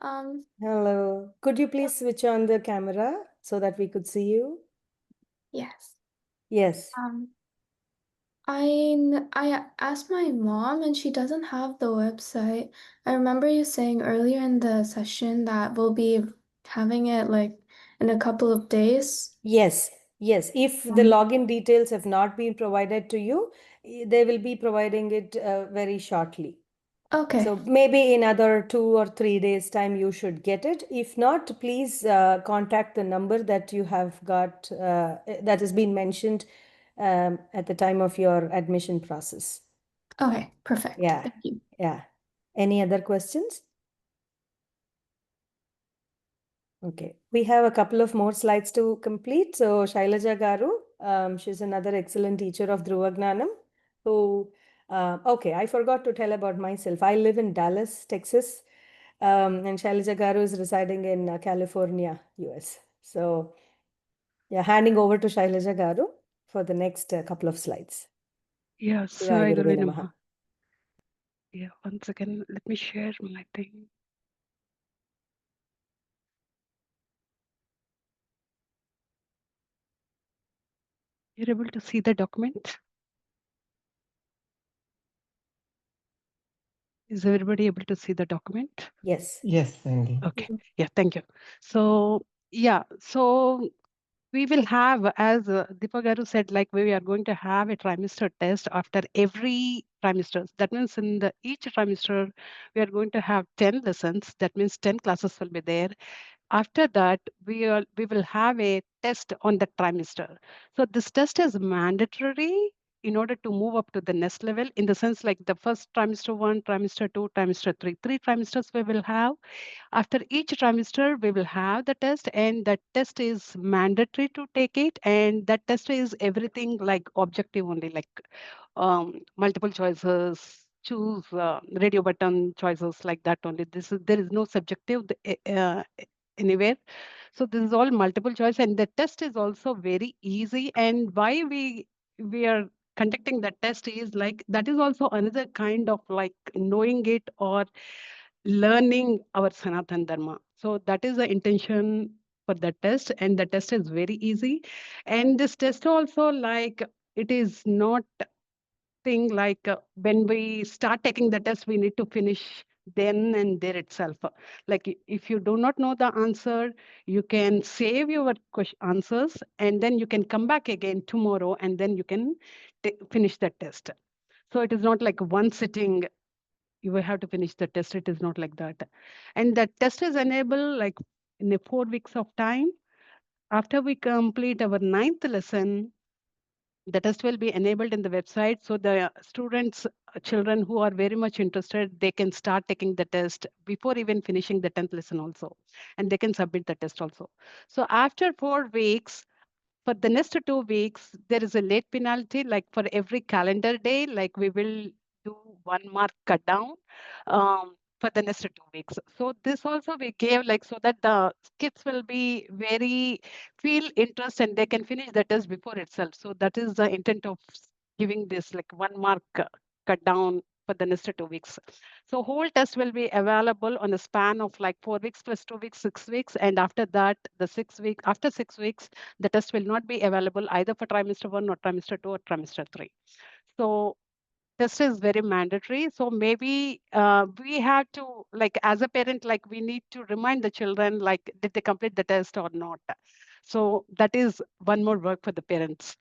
A: Hello. Could you please switch on the camera so that we could see you?
D: Yes.
A: Yes.
D: Um, I asked my mom and she doesn't have the website. I remember you saying earlier in the session that we'll be having it like in a couple of days.
A: Yes. Yes. If the
D: Um,
A: login details have not been provided to you, they will be providing it very shortly.
D: okay.
A: So maybe in other 2 or 3 days' time, you should get it. If not, please contact the number that you have got that has been mentioned at the time of your admission process.
D: Okay, perfect.
A: Yeah,
D: Thank you.
A: yeah. Any other questions? Okay, we have a couple of more slides to complete. So Shailaja Garu, she's another excellent teacher of Dhruva Jnanam who, okay, I forgot to tell about myself. I live in Dallas, Texas, and Shailaja Garu is residing in California, US. So yeah, handing over to Shailaja Garu for the next couple of slides.
B: Yeah,
A: Shivaya
B: Sai
A: Gurave
B: Gurve
A: Namaha.
B: Namaha. Yeah, once again, let me share my thing. You're able to see the document? Is everybody able to see the document?
A: Yes.
E: Yes, Sandy.
B: Okay. Yeah, thank you. So, yeah, so we will have, as Deepa Garu said, like we are going to have a trimester test after every trimester. That means in the each trimester, we are going to have 10 lessons. That means 10 classes will be there. After that, we will have a test on the trimester. So this test is mandatory in order to move up to the next level, in the sense like the first trimester 1, trimester 2, trimester 3. 3 trimesters we will have. After each trimester, we will have the test, and that test is mandatory to take it. And that test is everything like objective only, like multiple choices, choose radio button choices, like that only. There is no subjective anywhere. So this is all multiple choice, and the test is also very easy. And why we are conducting the test is like that is also another kind of like knowing it or learning our Sanatan Dharma. So that is the intention for the test, and the test is very easy. And this test also, like, it is not thing like when we start taking the test, we need to finish then and there itself. Like if you do not know the answer, you can save your answers, and then you can come back again tomorrow, and then you can finish the test. So it is not like one sitting you will have to finish the test. It is not like that. And that test is enabled like in a 4 weeks of time. After we complete our ninth lesson, the test will be enabled in the website. So the students, children who are very much interested, they can start taking the test before even finishing the 10th lesson also. And they can submit the test also. So after 4 weeks, for the next 2 weeks, there is a late penalty, like for every calendar day, like we will do 1 mark cut down for the next 2 weeks. So this also we gave like so that the kids will be very feel interest and they can finish the test before itself. So that is the intent of giving this like 1 mark cut down for the next 2 weeks. So whole test will be available on a span of like 4 weeks plus 2 weeks, 6 weeks. And after that, after 6 weeks, the test will not be available either for trimester 1 or trimester 2 or trimester 3. So test is very mandatory. So maybe we have to, like, as a parent, like, we need to remind the children, like, did they complete the test or not? So that is one more work for the parents.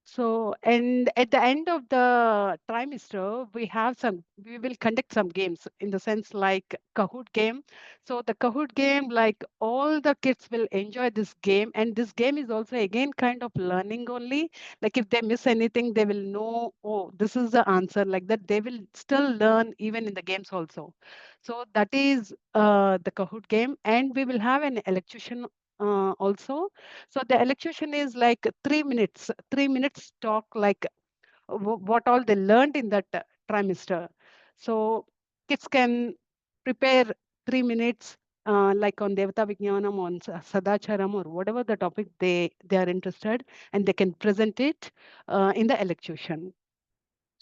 B: So, and at the end of the trimester, we will conduct some games in the sense like Kahoot game. So the Kahoot game, like all the kids will enjoy this game. And this game is also again kind of learning only. Like if they miss anything, they will know, oh, this is the answer. Like that, they will still learn even in the games also. So that is the Kahoot game. And we will have an electrician also. So the electrician is like 3 minutes, 3 minutes talk like what all they learned in that trimester. So kids can prepare 3 minutes like on Devata Vijnanam, on Sadacharam, or whatever the topic they are interested, and they can present it in the electrocution.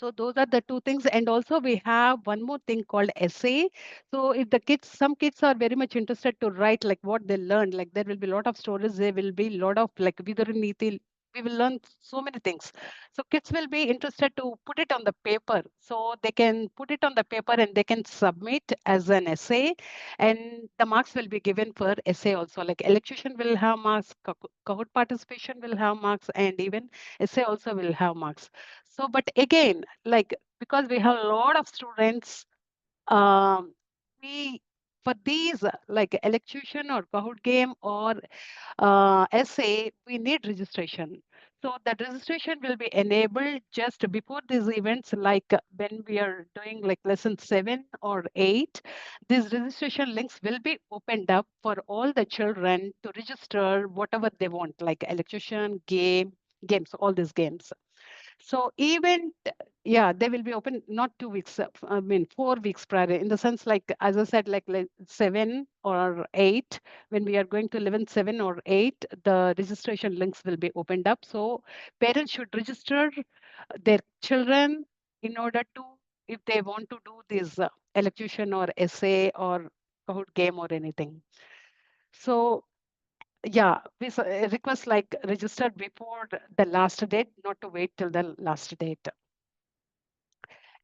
B: So those are the two things. And also we have one more thing called essay. So if the kids, some kids are very much interested to write like what they learned, like there will be a lot of stories, there will be a lot of like Viduraniti, we will learn so many things. So kids will be interested to put it on the paper. So they can put it on the paper and they can submit as an essay. And the marks will be given for essay also. Like electrocution will have marks, Kahoot participation will have marks, and even essay also will have marks. So, but again, like because we have a lot of students, um, we for these like electrocution or Kahoot game or essay, we need registration. So that registration will be enabled just before these events, like when we are doing like lesson 7 or 8, these registration links will be opened up for all the children to register whatever they want, like electrocution, games, all these games. So even, yeah, they will be open not 2 weeks, I mean 4 weeks prior, in the sense like, as I said, like 7 or 8, when we are going to 11, 7 or 8, the registration links will be opened up. So parents should register their children in order to, if they want to do this elocution or essay or Kahoot game or anything. So yeah, we request like register before the last date, not to wait till the last date.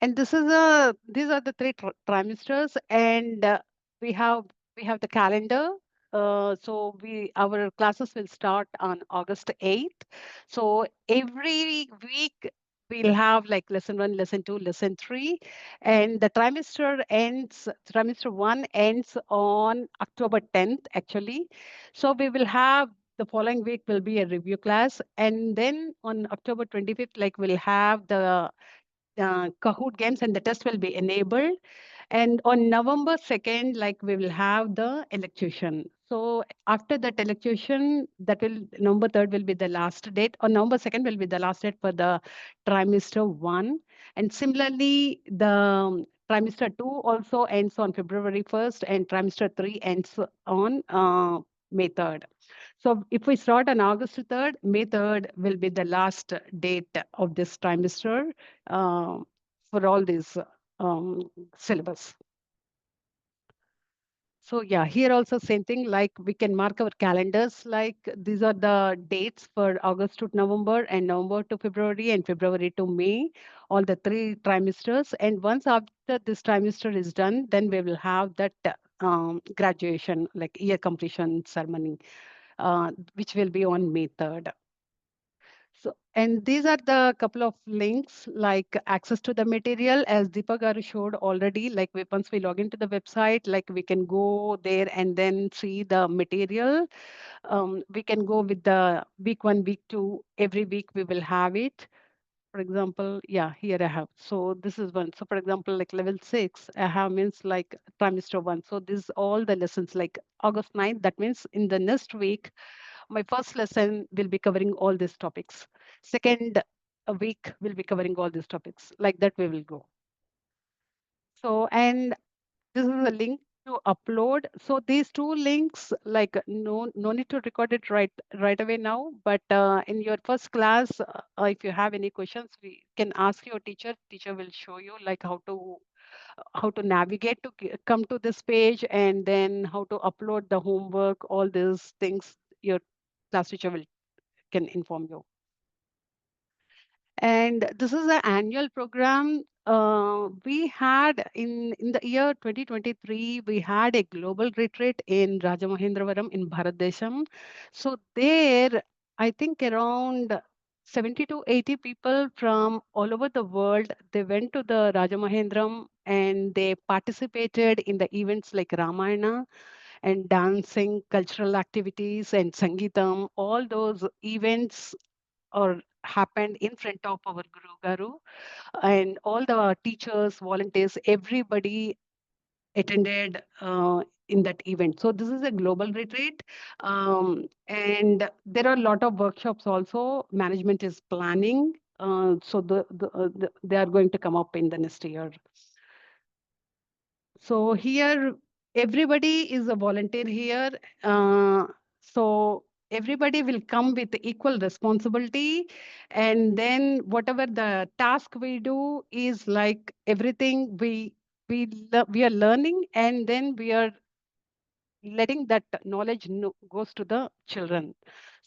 B: And these are the three trimesters, and we have the calendar. So we our classes will start on August 8th. So every week we'll have like lesson 1, lesson 2, lesson 3, and the trimester 1 ends on October 10th actually. So we will have, the following week will be a review class, and then on October 25th, like we'll have the Kahoot games, and the test will be enabled. And on November 2nd, like we will have the electrocution. So after that electrocution, that will November 3rd will be the last date, or November 2nd will be the last date for the trimester 1. And similarly, the trimester 2 also ends on February 1st, and trimester 3 ends on May 3rd. So if we start on August 3rd, May 3rd will be the last date of this trimester um, for all these syllabus. So yeah, here also same thing, like we can mark our calendars, like these are the dates for August to November, and November to February, and February to May, all the three trimesters. And once after this trimester is done, then we will have that graduation, like year completion ceremony, which will be on May 3rd. So, and these are the couple of links, like access to the material, as Deepa Garu showed already. Like once we log into the website, like we can go there and then see the material. We can go with the week 1, week 2. Every week we will have it. For example, yeah, here I have. So this is one. So for example, like level 6, I have means like trimester 1. So this is all the lessons like August 9th. That means in the next week, my first lesson will be covering all these topics. Second week will be covering all these topics. Like that we will go. So, and this is a link to upload. So these two links, like no need to record it right away now. But in your first class, if you have any questions, we can ask your teacher. Teacher will show you like how to navigate to come to this page, and then how to upload the homework. All these things your class teacher will can inform you. And this is an annual program. We had in the year 2023, we had a global retreat in Rajamahendravaram in Bharat Desham. So there, I think around 70 to 80 people from all over the world, they went to the Rajamahendram and they participated in the events like Ramayana and dancing, cultural activities, and Sangeetam. All those events or happened in front of our Guru Garu, and all the teachers, volunteers, everybody attended in that event. So this is a global retreat, and there are a lot of workshops also. Management is planning, so they are going to come up in the next year. So here, everybody is a volunteer here. So everybody will come with equal responsibility. And then whatever the task we do is like everything we are learning, and then we are letting that knowledge goes to the children.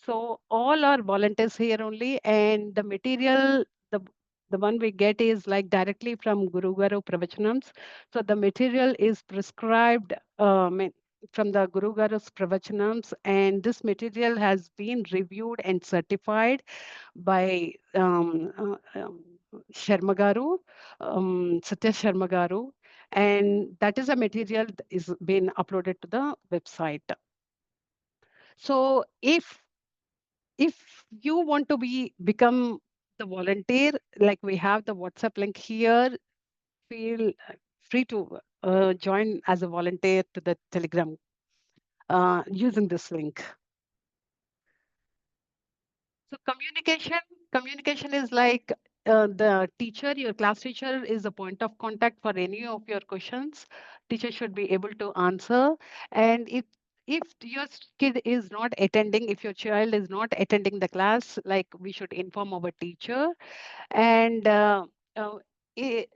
B: So all are volunteers here only, and the material, the the one we get is like directly from Guru Garu Pravachanams. So the material is prescribed from the Guru Garu's Pravachanams, and this material has been reviewed and certified by Sharma Garu, Satya Sharma Garu, and that is a material that is been uploaded to the website. So if you want to become the volunteer, like we have the WhatsApp link here, feel free to join as a volunteer to the Telegram using this link. So communication is like the teacher, your class teacher is a point of contact for any of your questions. Teacher should be able to answer. And if your kid is not attending, if your child is not attending the class, like we should inform our teacher. And uh, i-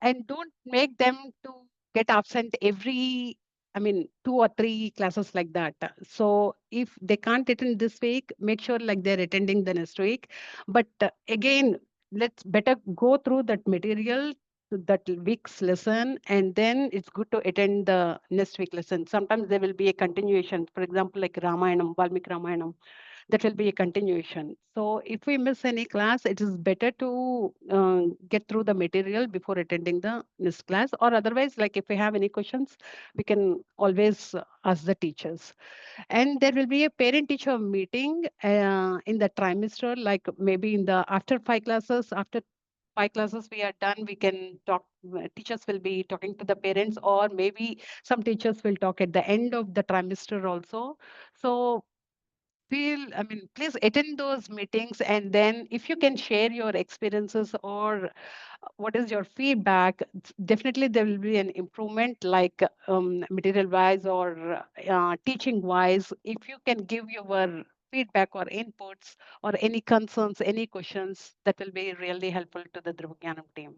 B: and don't make them to get absent every, I mean, 2 or 3 classes like that. So if they can't attend this week, make sure like they're attending the next week. But again, let's better go through that material, that week's lesson, and then it's good to attend the next week lesson. Sometimes there will be a continuation, for example, like Ramayanam, Valmiki Ramayanam, that will be a continuation. So if we miss any class, it is better to get through the material before attending the next class. Or otherwise, like if we have any questions, we can always ask the teachers. And there will be a parent-teacher meeting in the trimester, like maybe in the after 5 classes, after 5 classes we are done, we can talk, teachers will be talking to the parents, or maybe some teachers will talk at the end of the trimester also. So I mean, please attend those meetings, and then if you can share your experiences or what is your feedback, definitely there will be an improvement, like material wise or teaching wise. If you can give your feedback or inputs or any concerns, any questions, that will be really helpful to the Dhruva Jnanam team.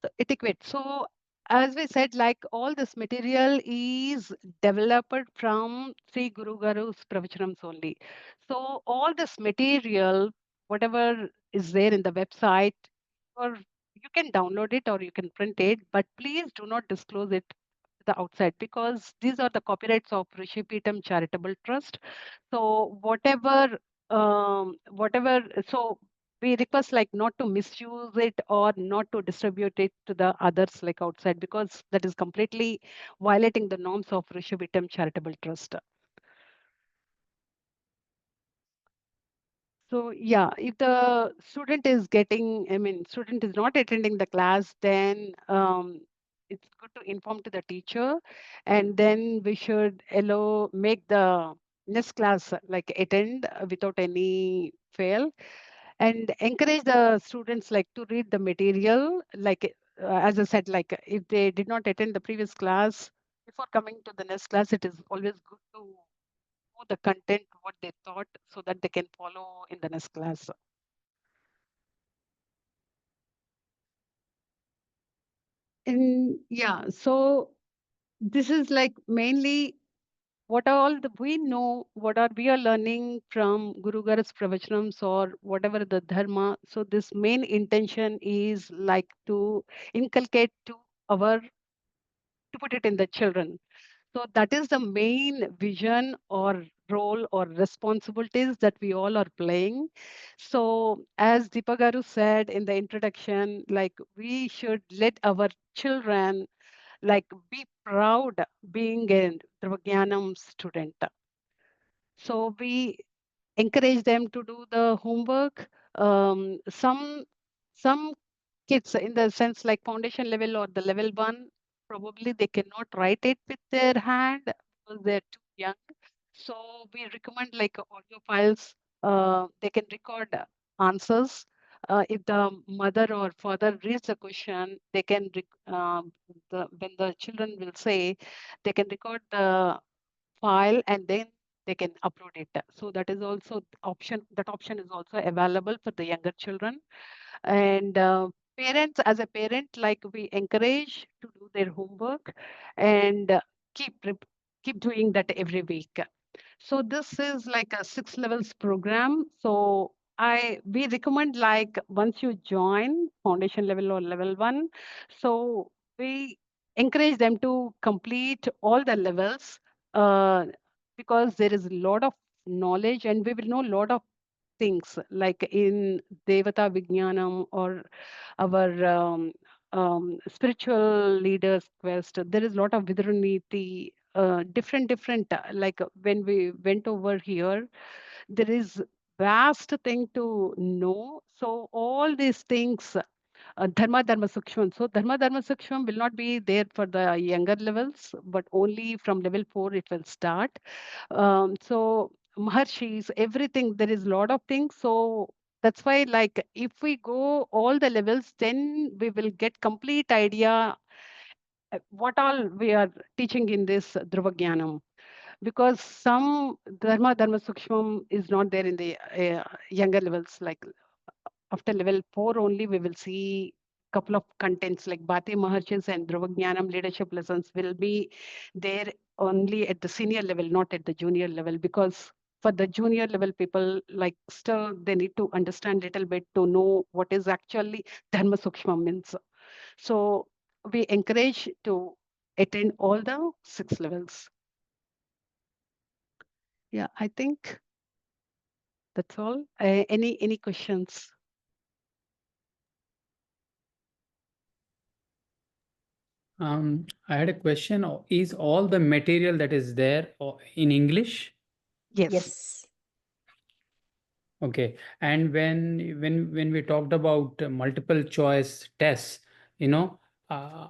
B: So etiquette. So as we said, like all this material is developed from Sri Guru Garu's Pravachanams only. So all this material, whatever is there in the website, or you can download it or you can print it, but please do not disclose it to the outside, because these are the copyrights of Rishipitam Charitable Trust. So whatever, so we request like not to misuse it or not to distribute it to the others like outside, because that is completely violating the norms of Rishivitam Charitable Trust. So yeah, if the student is student is not attending the class, then it's good to inform to the teacher, and then we should make the next class like attend without any fail, and encourage the students like to read the material. Like as I said, like if they did not attend the previous class, before coming to the next class, it is always good to know the content, what they thought, so that they can follow in the next class. And yeah, so this is like mainly what all we know, what are we are learning from Guru Garu's pravachanams or whatever the dharma. So this main intention is like to inculcate to our to put it in the children. So that is the main vision or role or responsibilities that we all are playing. So as Deepagaru said in the introduction, like we should let our children like be proud being a Dhruva student. So we encourage them to do the homework. Some kids in the sense like foundation level or the level one, probably they cannot write it with their hand because they're too young. So we recommend like audio files. They can record answers. If the mother or father reads the question, they can when the children will say, they can record the file and then they can upload it. So that is also option. That option is also available for the younger children. And parents, as a parent, like we encourage to do their homework and keep doing that every week. So this is like a 6 levels program. So I we recommend like once you join foundation level or level one, so we encourage them to complete all the levels uh, because there is a lot of knowledge and we will know a lot of things like in Devata Vijnanam or our spiritual leaders quest. There is a lot of Vidraniti, different like when we went over here, there is vast thing to know. So all these things Dharma Sukshman. So Dharma Sukshman will not be there for the younger levels, but only from level 4 it will start. So Maharshis, everything, there is a lot of things. So that's why like if we go all the levels, then we will get complete idea what all we are teaching in this Dhruva Jnanam. Because some Dharma Sukshman is not there in the younger levels, like after level 4 only we will see couple of contents like Bhati Maharshis and Dhruva Jnanam leadership lessons will be there only at the senior level, not at the junior level, because for the junior level people, like still they need to understand little bit to know what is actually Dharma Sukshma means. So we encourage to attend all the 6 levels. Yeah, I think that's all. Any questions?
C: I had a question. Is all the material that is there in English?
B: Yes.
A: Yes.
C: Okay. And when we talked about multiple choice tests, you know, uh,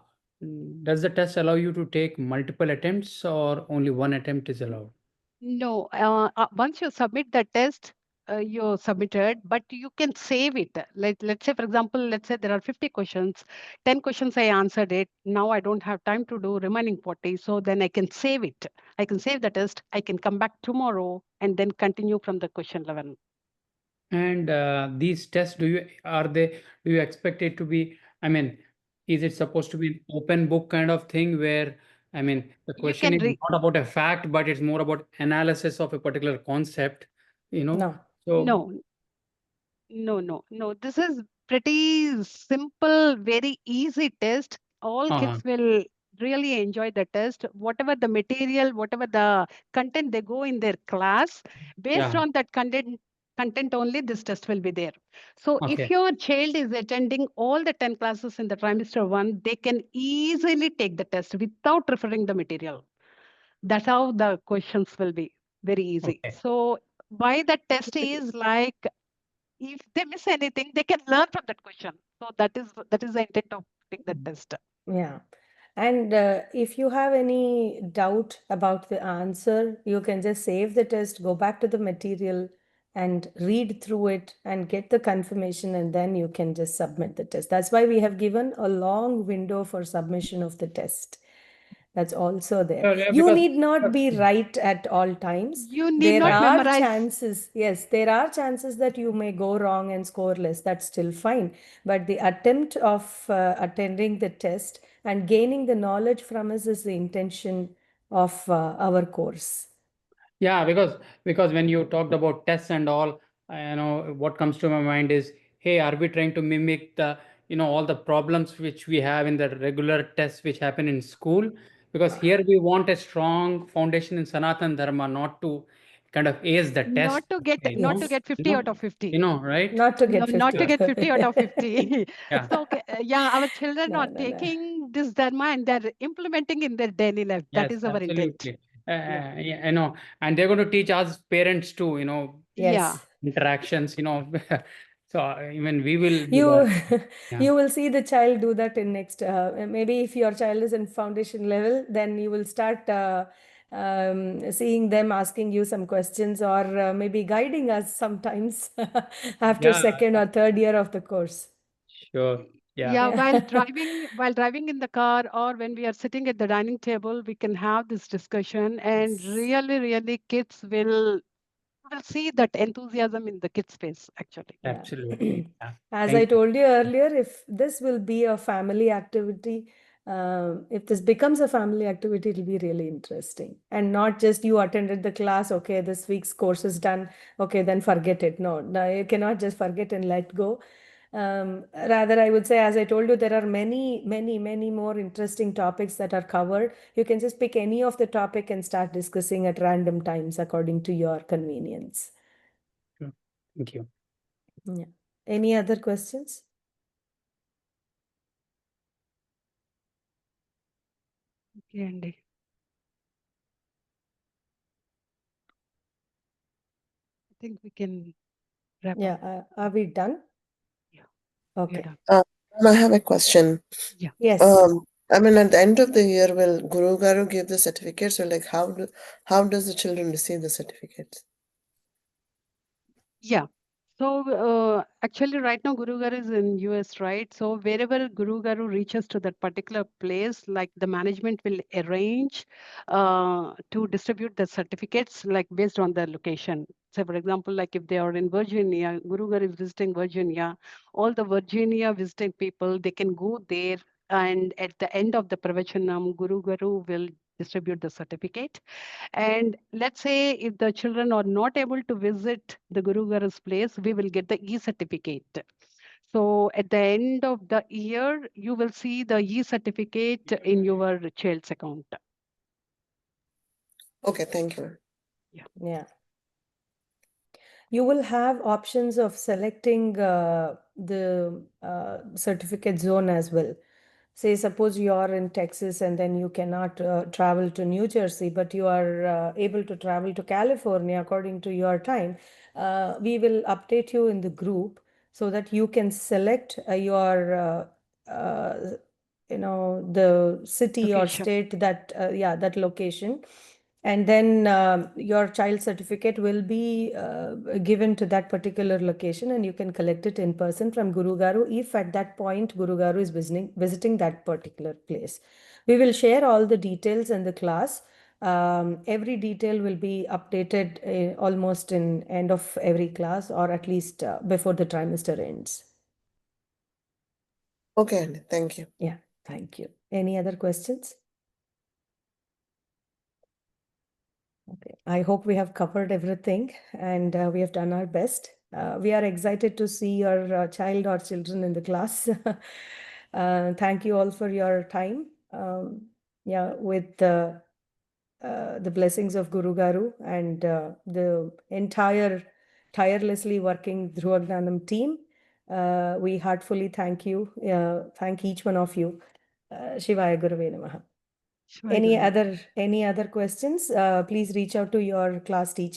C: does the test allow you to take multiple attempts or only one attempt is allowed?
B: No, once you submit the test, you submitted, but you can save it. Like, let's say, for example, let's say there are 50 questions, 10 questions I answered it. Now I don't have time to do remaining 40. So then I can save it. I can save the test. I can come back tomorrow and then continue from the question 11.
C: And these tests, do you expect it to be, I mean, is it supposed to be an open book kind of thing where, I mean, the
B: You
C: question
B: can
C: is not about a fact, but it's more about analysis of a particular concept, you know?
A: No.
C: So,
B: no, no. This is pretty simple, very easy test. All
C: uh
B: kids will really enjoy the test. Whatever the material, whatever the content they go in their class, based
C: yeah,
B: on that content only, this test will be there. So if
C: okay.
B: your child is attending all the 10 classes in the trimester one, they can easily take the test without referring the material. That's how the questions will be very easy.
C: Okay.
B: So why the test is like if they miss anything, they can learn from that question. So that is the intent of putting the test.
A: Yeah. And if you have any doubt about the answer, you can just save the test, go back to the material and read through it and get the confirmation, and then you can just submit the test. That's why we have given a long window for submission of the test. That's also there.
C: Yeah,
A: You
C: because
A: need not be right at all times.
B: You need
A: There
B: not
C: right.
A: are
B: memorize.
A: chances, yes, there are chances that you may go wrong and score less. That's still fine. But the attempt of attending the test and gaining the knowledge from us is the intention of our course.
C: Yeah, because when you talked about tests and all, what comes to my mind is, hey, are we trying to mimic the, all the problems which we have in the regular tests which happen in school? Because here we want a strong foundation in Sanatan Dharma, not to kind of ace the test.
B: Not to
A: Yes.
B: get 50 out of 50.
C: Right?
A: Not to
B: No,
A: get
B: not to
A: 50.
B: get 50 out of 50.
C: Yeah.
B: So, yeah, our children
A: No,
B: are
A: no, no.
B: taking this dharma and they're implementing in their daily life. That
C: Yes,
B: is our intent.
C: absolutely.
B: Yeah.
C: Yeah, and they're going to teach us parents too,
B: Yeah.
A: Yes.
C: interactions, so even we will do
A: You
C: that. Yeah.
A: you will see the child do that in next maybe if your child is in foundation level, then you will start seeing them asking you some questions, or maybe guiding us sometimes after
C: Yeah,
A: second or third year of the course.
C: sure. Yeah.
B: Yeah,
A: Yeah.
B: while driving in the car or when we are sitting at the dining table, we can have this discussion, and
A: Yes.
B: really kids will see that enthusiasm in the kids' face, actually.
A: Yeah.
C: Absolutely. Yeah.
A: As I
C: Thank you.
A: told you earlier, if this will be a family activity, if this becomes a family activity, it'll be really interesting. And not just you attended the class, okay, this week's course is done, okay, then forget it. No, no, you cannot just forget and let go. Rather, I would say, as I told you, there are many more interesting topics that are covered. You can just pick any of the topic and start discussing at random times according to your convenience.
C: Sure. Thank you.
A: Yeah. Any other questions?
B: Okay, Andy. I think we can wrap up.
A: Yeah. Are we done?
B: Yeah, we are
A: Okay.
B: done.
E: I have a question.
B: Yeah.
A: Yes.
E: I mean, at the end of the year, will Guru Garu give the certificates, or like how does the children receive the certificates?
B: Yeah. So actually, right now Guru Garu is in US, right? So wherever Guru Garu reaches to that particular place, like the management will arrange to distribute the certificates, like based on the location. So, for example, like if they are in Virginia, Guru Garu is visiting Virginia, all the Virginia visiting people, they can go there, and at the end of the pravachanam, Guru Garu will distribute the certificate. And let's say if the children are not able to visit the Guru Garu's place, we will get the e-certificate. So at the end of the year, you will see the e-certificate in your child's account.
E: Okay, thank you.
A: Yeah. You will have options of selecting the certificate zone as well. Say, suppose you are in Texas and then you cannot travel to New Jersey, but you are able to travel to California according to your time. We will update you in the group so that you can select your the city or
B: Location.
A: state that that location, and then your child certificate will be given to that particular location, and you can collect it in person from Guru Garu if at that point Guru Garu is visiting that particular place. We will share all the details in the class. Every detail will be updated almost in end of every class, or at least before the trimester ends.
E: Okay, Andy, thank you.
A: Yeah, thank you. Any other questions? Okay, I hope we have covered everything, and we have done our best. We are excited to see your child or children in the class. Thank you all for your time. Yeah, with the blessings of Guru Garu and the entire tirelessly working Dhruva Jnanam team, we heartfully thank you. Thank each one of you. Shivaya Gurave Namaha.
B: Shivaya Guru.
A: Any other questions? Please reach out to your class teacher.